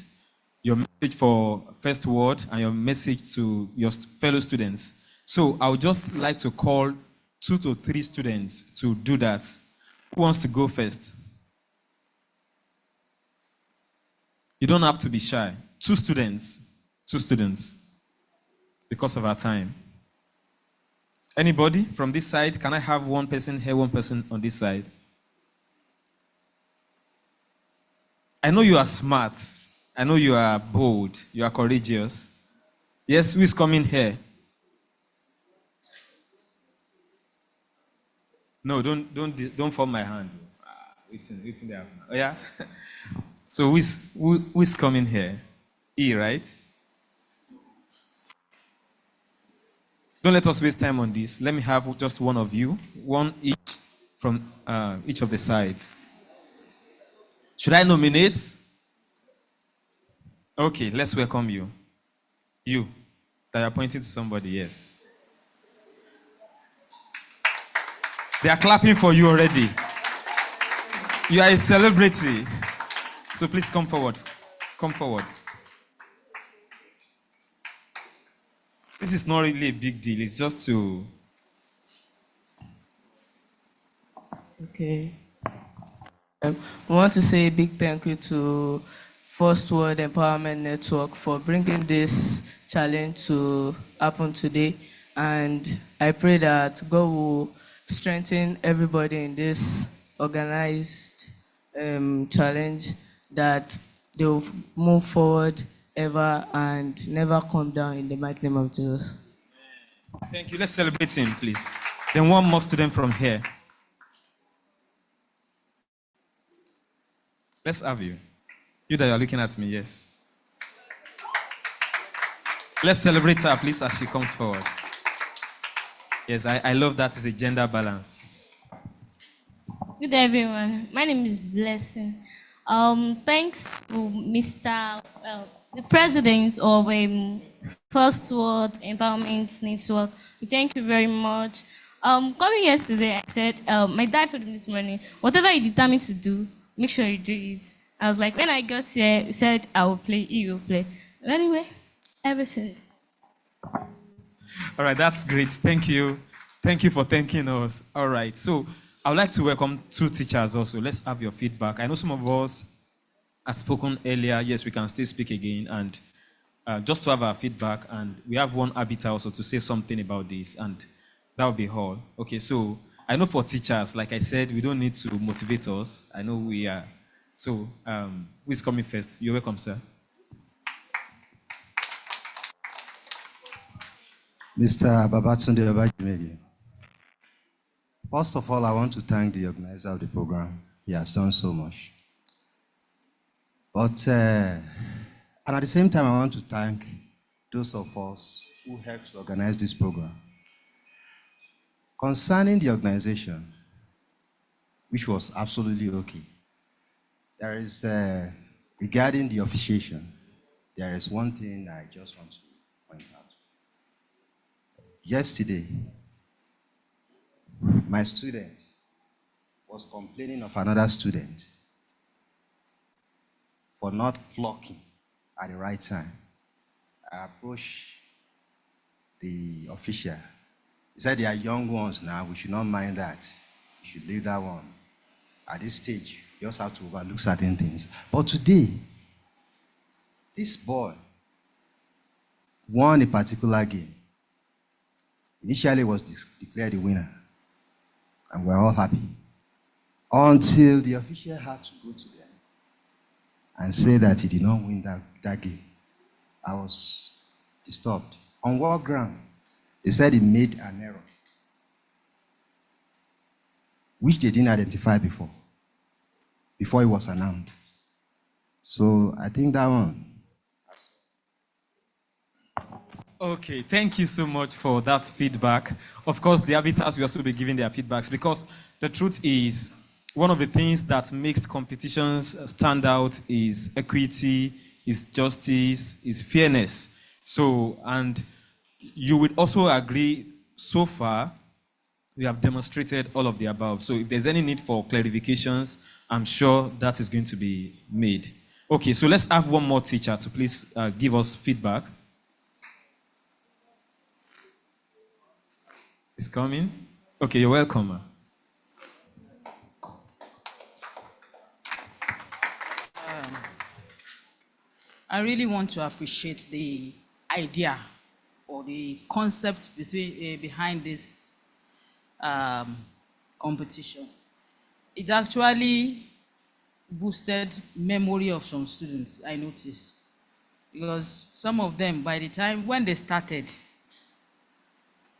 your message for First World, and your message to your fellow students. So I would just like to call 2 to 3 students to do that. Who wants to go first? You don't have to be shy. 2 students, because of our time. Anybody from this side? Can I have one person here, one person on this side? I know you are smart. I know you are bold. You are courageous. Yes, who is coming here? No, don't fall my hand. Waiting there. Oh, yeah. So who is coming here? E, right? Don't let us waste time on this. Let me have just one of you, one each from each of the sides. Should I nominate? Okay, let's welcome you. You, that are pointing to somebody, yes. They are clapping for you already. You are a celebrity. So please come forward. Come forward. This is not really a big deal. It's just to... Okay. We want to say a big thank you to First World Empowerment Network for bringing this challenge to happen today. And I pray that God will strengthen everybody in this organized challenge, that they will move forward ever and never come down in the mighty name of Jesus. Thank you. Let's celebrate him, please. Then one more student from here. Let's have you. You that are looking at me, yes. Let's celebrate her, please, as she comes forward. Yes, I love that it's a gender balance. Good day, everyone. My name is Blessing. Thanks to the president of First World Empowerment Network. We thank you very much. Coming here today, I said, my dad told me this morning, whatever you determine to do, make sure you do it. I was like, when I got here, he said, I will play, he will play. But anyway, everything. All right, that's great. Thank you. Thank you for thanking us. All right, so I would like to welcome two teachers also. Let's have your feedback. I know some of us had spoken earlier. Yes, we can still speak again. And just to have our feedback, and we have one arbiter also to say something about this, and that will be all. Okay, so I know for teachers, like I said, we don't need to motivate us. I know we are. So who is coming first? You're welcome, sir. Mr. Babatunde Babajimedi. First of all, I want to thank the organizer of the program. He has done so much. But, and at the same time, I want to thank those of us who helped to organize this program. Concerning the organization, which was absolutely okay, there is, regarding the officiation, there is one thing I just want to point out. Yesterday, my student was complaining of another student for not clocking at the right time. I approached the official. He said, they are young ones now, we should not mind that. We should leave that one. At this stage, you just have to overlook certain things. But today, this boy won a particular game. Initially was declared the winner, and we're all happy. Until the official had to go to them and say that he did not win that game. I was disturbed. On what ground? They said he made an error, which they didn't identify before it was announced. So I think that one. Okay, thank you so much for that feedback. Of course, the arbiters will also be giving their feedbacks, because the truth is, one of the things that makes competitions stand out is equity, is justice, is fairness. So, and you would also agree, so far, we have demonstrated all of the above. So if there's any need for clarifications, I'm sure that is going to be made. Okay, so let's have one more teacher to please give us feedback. It's coming? Okay, you're welcome. I really want to appreciate the idea or the concept behind this competition. It actually boosted memory of some students, I noticed. because some of them, by the time when they started,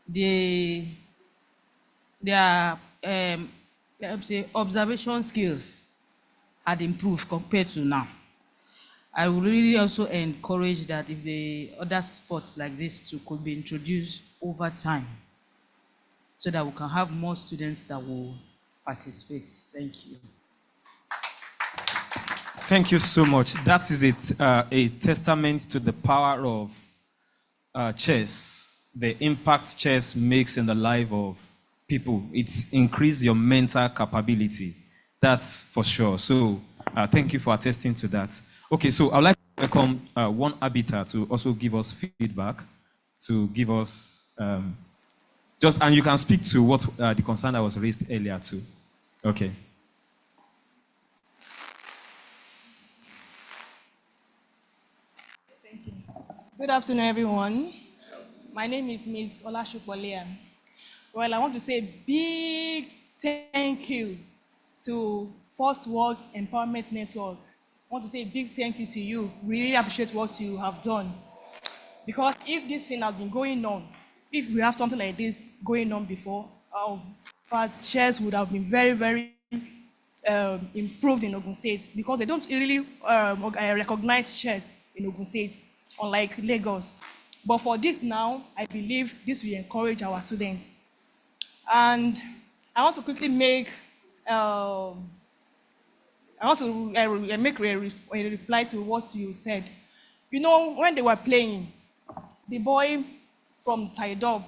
they, their let me say observation skills had improved compared to now. I would really also encourage that if the other sports like this too could be introduced over time, so that we can have more students that will participate. Thank you. Thank you so much. That is a testament to the power of chess, the impact chess makes in the life of people. It's increased your mental capability. That's for sure. So thank you for attesting to that. Okay, so I'd like to welcome one arbiter to also give us feedback, to give us and you can speak to what the concern that was raised earlier too. Okay. Good afternoon, everyone. My name is Ms. Olashupolean. Well, I want to say a big thank you to First World Empowerment Network. I want to say a big thank you to you. Really appreciate what you have done. Because if this thing has been going on, if we have something like this going on before, our shares would have been very, very improved in Ogun State, because they don't really recognize shares in Ogun State, unlike Lagos. But for this now, I believe this will encourage our students. And I want to quickly make a reply to what you said. You know, when they were playing, the boy from Taidob,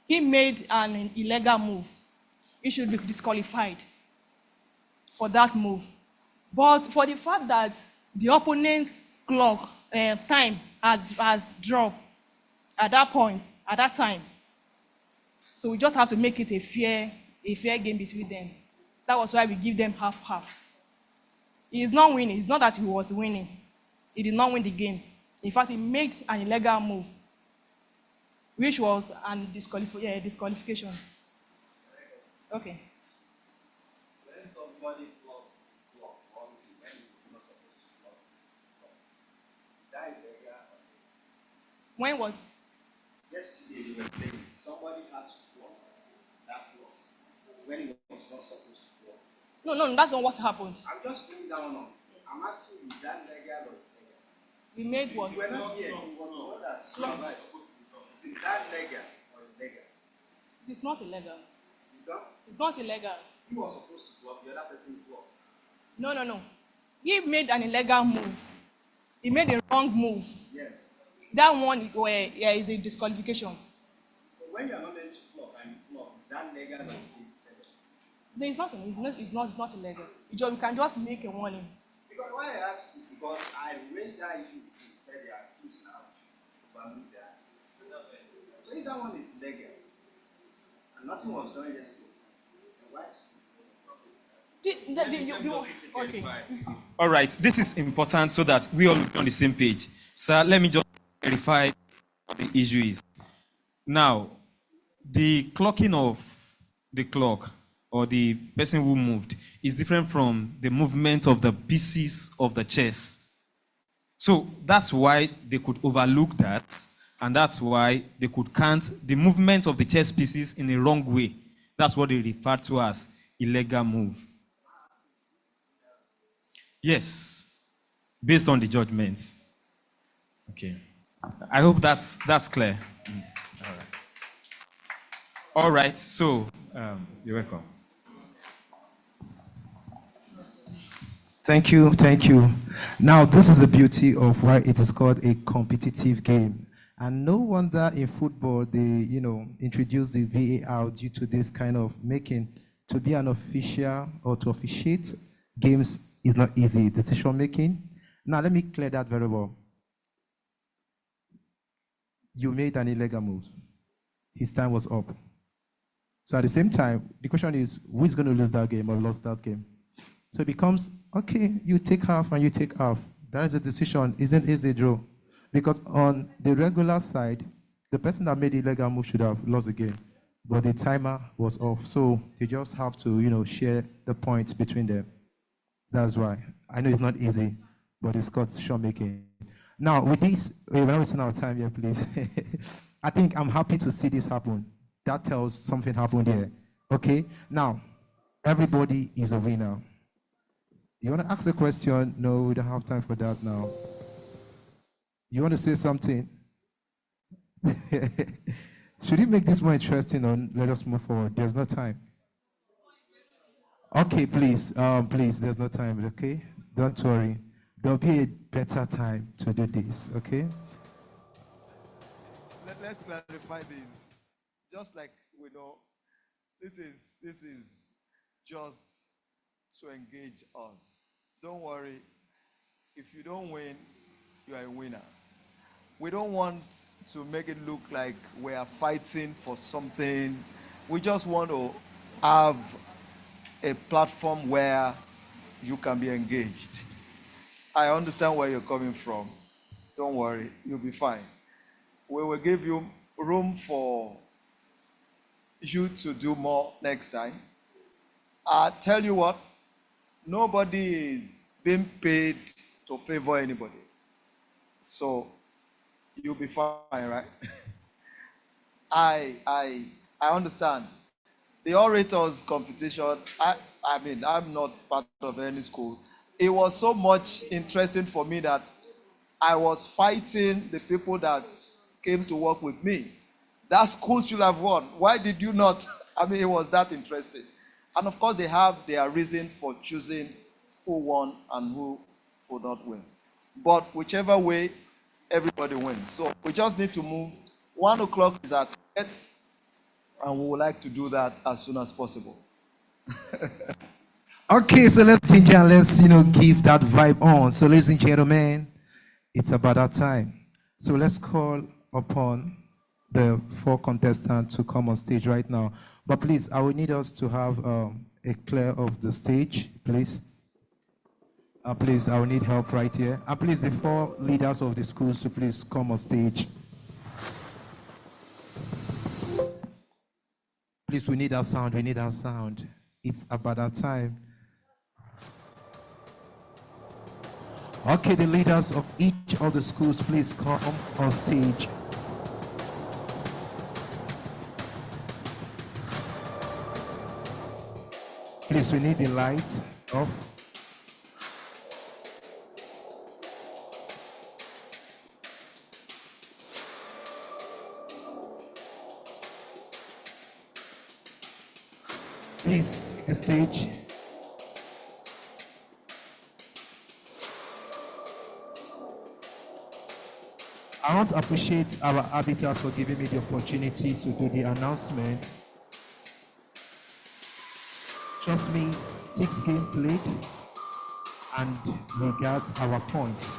he made an illegal move. He should be disqualified for that move. But for the fact that the opponent's clock time has dropped at that point, at that time, so we just have to make it a fair game between them. That was why we give them half-half. He is not winning. It's not that he was winning. He did not win the game. In fact, he made an illegal move, which was a disqualification. Okay. When somebody blocks one game, when he's not supposed to block, is that illegal? When what? Yesterday they were playing. Somebody had to block that block when he was not supposed to block. No, that's not what happened. I'm just putting that one on. I'm asking you, is that legal or illegal? We made what? You were not here. It was not that supposed to be done. Is that legal or illegal? It's not illegal. Is that? It's not illegal. You were supposed to block, the other person blocked. No. He made an illegal move. He made a wrong move. Yes. That one is a disqualification. But when you are not meant to block and you block, is that legal or illegal? No, it's not illegal. You can just make a warning. Because why I ask is because I raised that issue, you said they are accused now to remove that. So if that one is legal and nothing was done yesterday, then why? Okay. All right, this is important so that we all be on the same page. Sir, let me just clarify what the issue is. Now, the clocking of the clock or the person who moved is different from the movement of the pieces of the chess. So that's why they could overlook that, and that's why they could count the movement of the chess pieces in a wrong way. That's what they refer to as illegal move. Yes, based on the judgment. Okay. I hope that's clear. All right. All right. So you're welcome. Thank you. Now, this is the beauty of why it is called a competitive game. And no wonder in football they, introduced the VAR due to this kind of making. To be an official or to officiate games is not easy. Decision making. Now, let me clear that very well. You made an illegal move. His time was up. So at the same time, the question is, who is going to lose that game or lost that game? So it becomes, okay, you take half and you take half. That is a decision, isn't easy draw. Because on the regular side, the person that made the illegal move should have lost the game. But the timer was off. So they just have to, share the points between them. That's why. I know it's not easy, but it's called decision making. Now, with this, we're not wasting our time here, please. I think I'm happy to see this happen. That tells something happened here. Okay? Now, everybody is a winner. You want to ask a question? No, we don't have time for that now. You want to say something? Should we make this more interesting or let us move forward? There's no time. Okay, please, please, there's no time, okay? Don't worry. There'll be a better time to do this, okay? Let's clarify this. Just like we know, this is just to engage us. Don't worry. If you don't win, you are a winner. We don't want to make it look like we are fighting for something. We just want to have a platform where you can be engaged. I understand where you're coming from. Don't worry, you'll be fine. We will give you room for you to do more next time. I tell you what, nobody is being paid to favor anybody. So you'll be fine, right? I understand. The orators competition, I mean, I'm not part of any school. It was so much interesting for me that I was fighting the people that came to work with me. That school should have won. Why did you not? I mean, it was that interesting. And of course, they have their reason for choosing who won and who would not win. But whichever way, everybody wins. So we just need to move. 1 o'clock is our target, and we would like to do that as soon as possible. Okay, so let's change and let's, give that vibe on. So ladies and gentlemen, it's about that time. So let's call upon the 4 contestants to come on stage right now. But please, I will need us to have a clear of the stage, please. Please, I will need help right here. Please, the 4 leaders of the schools to please come on stage. Please, we need our sound. We need our sound. It's about that time. Okay, the leaders of each of the schools, please come on stage. Please, we need the light off. Please, the stage. I want to appreciate our arbiters for giving me the opportunity to do the announcement. Trust me, 6 games played, and we got our points.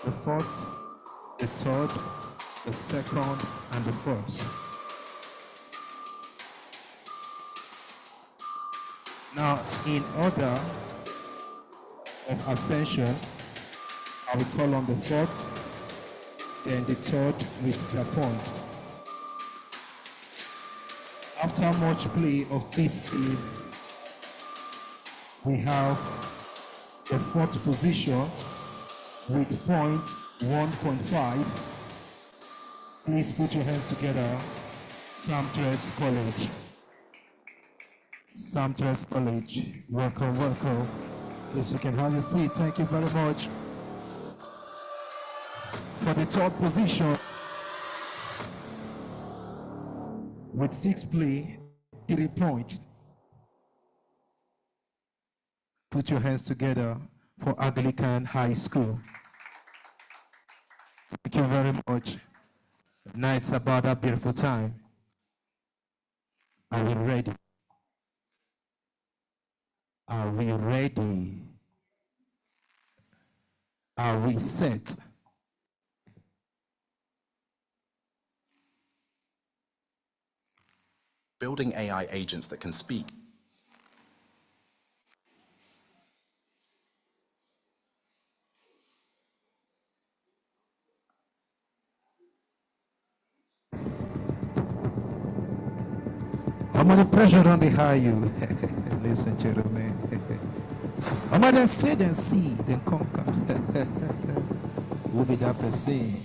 The 4th, the 3rd, the 2nd, and the 1st. Now, in order of ascension, I will call on the 4th, then the 3rd with their point. After much play of 6 games, we have the 4th position with point 1.5. Please put your hands together. Samtres College. Samtres College. Welcome, welcome. Please, you can have your seat. Thank you very much. For the 3rd position, with 6 play, 3 points. Put your hands together for Anglican High School. Thank you very much. Now it's about that beautiful time. Are we ready? Are we ready? Are we set? Building AI agents that can speak. How much pressure on the high you? Listen, gentlemen. How much then say, then see, then conquer. Who be that person?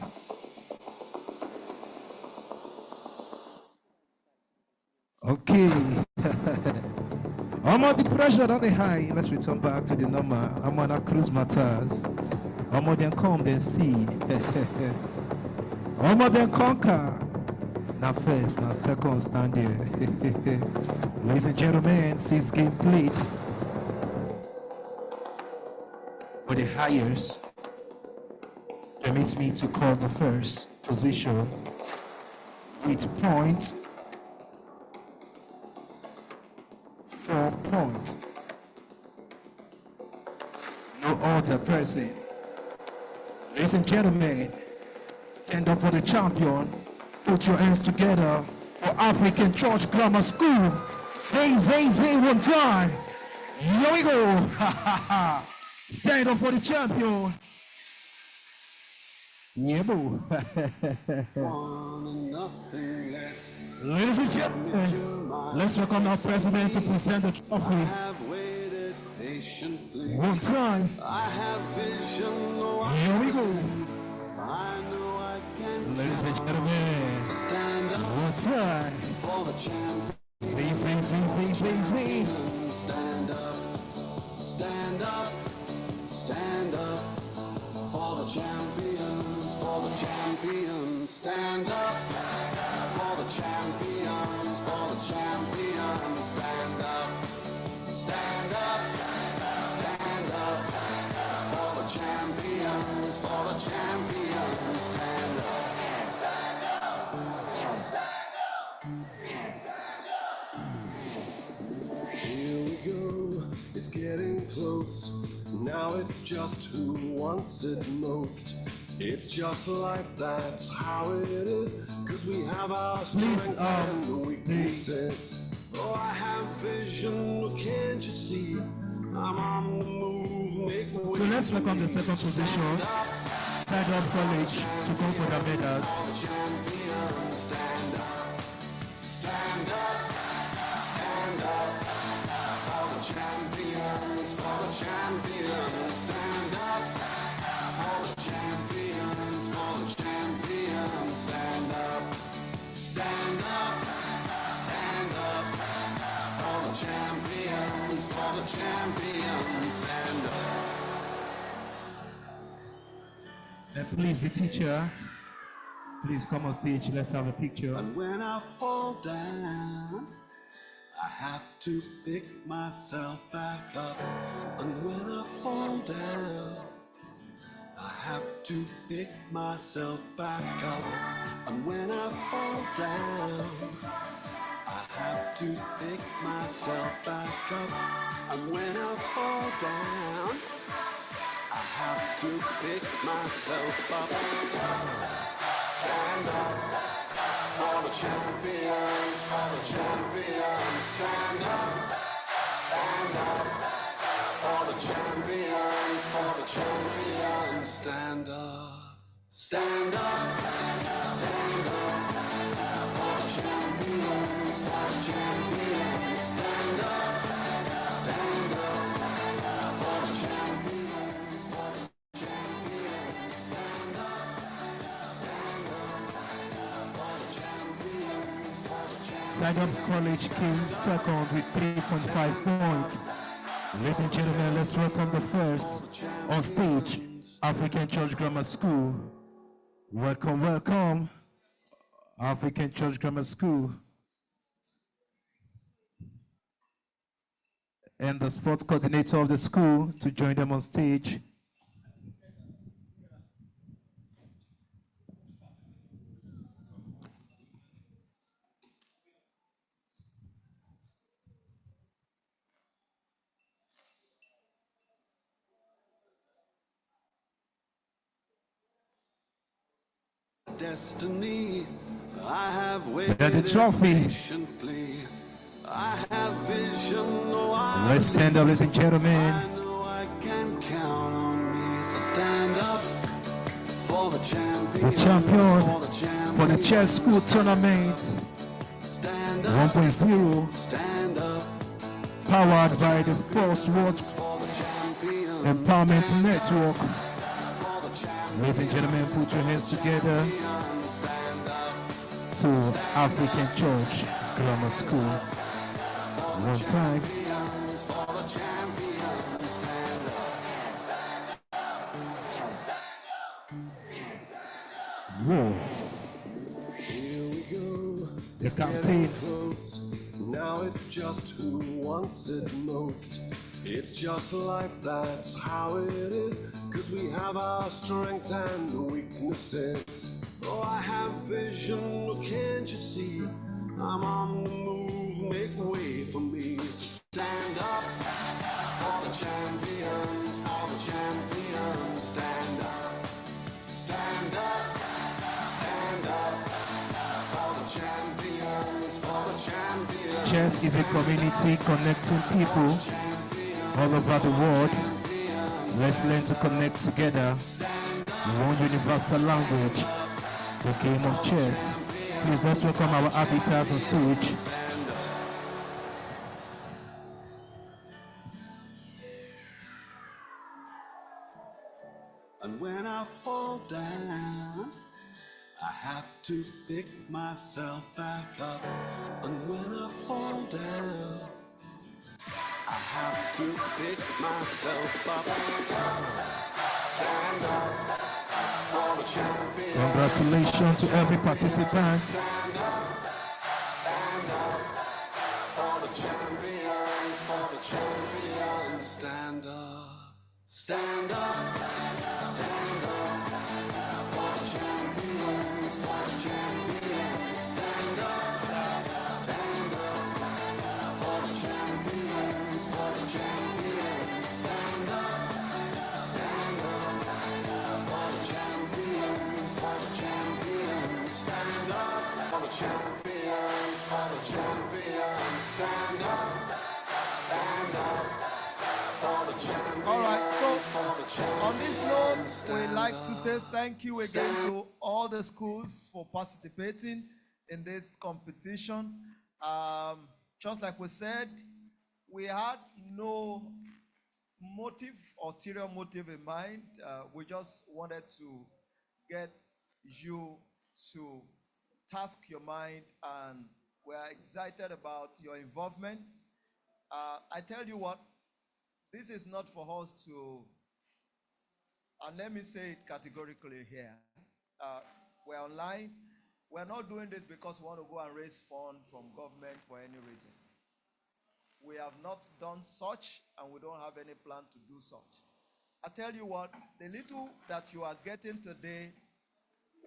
Okay. I'm on the pressure, not the high. Let's return back to the number. I'm on a cruise matters. I'm on then come, then see. I'm on then conquer. Now first, now second, stand there. Ladies and gentlemen, since game played for the highest, permits me to call the first position with point 4 points. No other person. Ladies and gentlemen, stand up for the champion. Put your hands together for African Church Grammar School. Say one time. Here we go. Stand up for the champion. Yeah, boo. Ladies and gentlemen, let's welcome our president to present the trophy. One time. Here we go. Ladies and gentlemen, one time. Sing. Stand up, stand up, stand up for the champions, for the champions. Stand up for the champions, for the champions. Stand up, stand up, stand up for the champions, for the champions. Stand up. Here we go, it's getting close. Now it's just who wants it most. It's just life, that's how it is. Cause we have our strengths and weaknesses. Oh, I have vision, can't you see? I'm on the move, make way. So let's welcome the second position. Tide Up College to go for the medals. Stand up, stand up, stand up for the champions, for the champions. Stand up for the champions, for the champions. Stand up, stand up, stand up for the champions, for the champions. Stand up. Please, the teacher, please come on stage. Let's have a picture. And when I fall down, I have to pick myself back up. And when I fall down, I have to pick myself back up. And when I fall down, I have to pick myself back up. And when I fall down, I have to pick myself up. Stand up for the champions, for the champions. Stand up for the champions, for the champions. Stand up, stand up, stand up for the champions, for the champions. Stand up for the champions, for the champions. Stand up for the champions, for the champions. Tide Up College came second with 3.5 points. Ladies and gentlemen, let's welcome the first on stage, African Church Grammar School. Welcome, African Church Grammar School. And the sports coordinator of the school to join them on stage. Destiny, I have waited And the trophy. patiently. I have vision, no, Let's stand up, ladies and gentlemen. I know I can count on me. So stand up for the champion, The champion for the champion. for the chess school tournament Stand up, 1.0, stand up powered by the First World for the champion. Empowerment Network. For the champion. Ladies and gentlemen, put your hands together to African Church Grammar School. One time. Whoa. Here we go. The captain. Close. Now it's just who wants it most. It's just life, that's how it is. Cause we have our strengths and weaknesses. Oh, I have vision, can't you see? I'm on the move, make way for me. So stand up for the champions, for the champions. Stand up, stand up, stand up for the champions, for the champions. Chess is a community connecting people all over the world. Let's learn to connect together in one universal language, the game of chess. Please let's welcome our arbiters on stage. And when I fall down, I have to pick myself back up. And when I fall down, I have to pick myself up. Stand up for the champion. Congratulations to every participant. Stand up for the champions, for the champions. Stand up, stand up, stand up for the champions, for the champions. Stand up for the champions, for the champions. Stand up for the champions, for the champions. Stand up for the champions, for the champions. Stand up for the champions. All right, so on this note, we'd like to say thank you again to all the schools for participating in this competition. Just like we said, we had no motive, ulterior motive in mind. We just wanted to get you to task your mind, and we're excited about your involvement. I tell you what, this is not for us to, and let me say it categorically here, we're online. We're not doing this because we want to go and raise funds from government for any reason. We have not done such, and we don't have any plan to do such. I tell you what, the little that you are getting today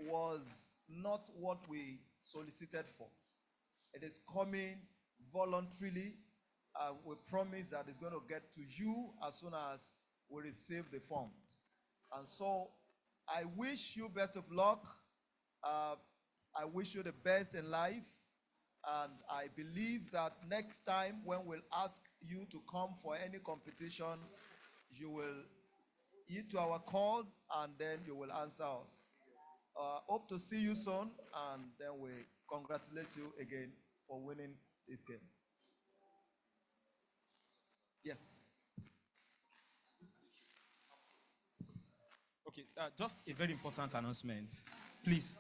was not what we solicited for. It is coming voluntarily. We promise that it's going to get to you as soon as we receive the fund. And so I wish you best of luck. I wish you the best in life. And I believe that next time when we'll ask you to come for any competition, you will heed to our call and then you will answer us. Hope to see you soon, and then we congratulate you again for winning this game. Yes. Okay, just a very important announcement. Please,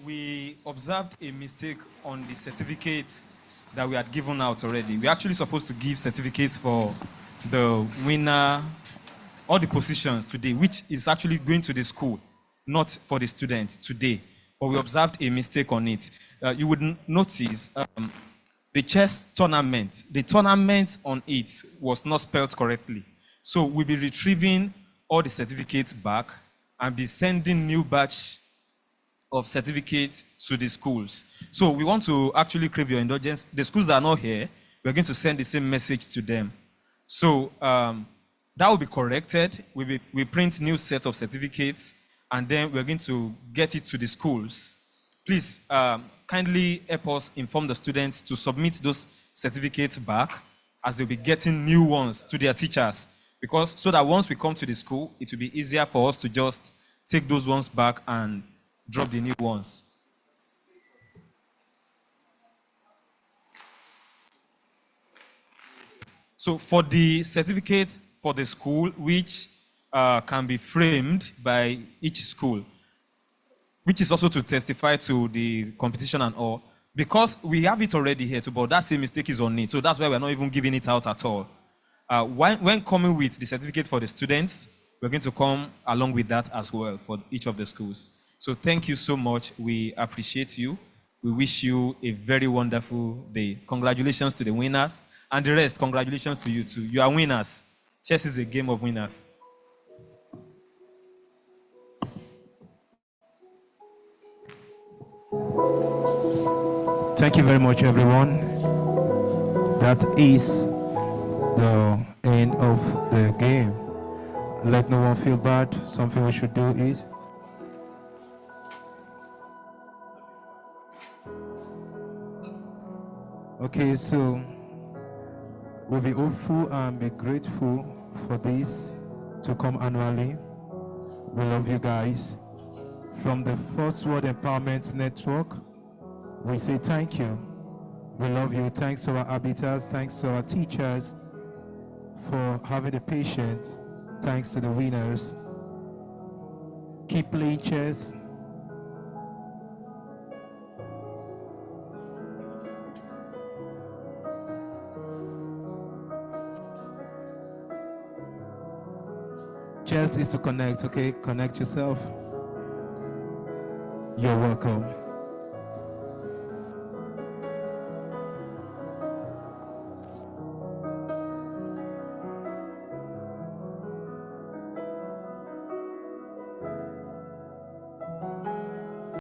we observed a mistake on the certificates that we had given out already. We're actually supposed to give certificates for the winner, all the positions today, which is actually going to the school, not for the student today. But we observed a mistake on it. You would notice the chess tournament, the tournament on it was not spelled correctly. So we'll be retrieving all the certificates back and be sending new batch of certificates to the schools. So we want to actually crave your indulgence. The schools that are not here, we're going to send the same message to them. So that will be corrected. We print new set of certificates, and then we're going to get it to the schools. Please kindly help us inform the students to submit those certificates back, as they'll be getting new ones to their teachers. Because so that once we come to the school, it will be easier for us to just take those ones back and drop the new ones. So for the certificates for the school, which can be framed by each school, which is also to testify to the competition and all. Because we have it already here, too, but that same mistake is on it. So that's why we're not even giving it out at all. When coming with the certificate for the students, we're going to come along with that as well for each of the schools. So thank you so much. We appreciate you. We wish you a very wonderful day. Congratulations to the winners. And the rest, congratulations to you too. You are winners. Chess is a game of winners. Thank you very much, everyone. That is the end of the game. Let no one feel bad. Something we should do is okay, so we'll be hopeful and be grateful for this to come annually. We love you guys. From the First World Empowerment Network, we say thank you. We love you. Thanks to our arbiters. Thanks to our teachers for having the patience. Thanks to the winners. Keep playing chess. Chess is to connect, okay? Connect yourself. You're welcome.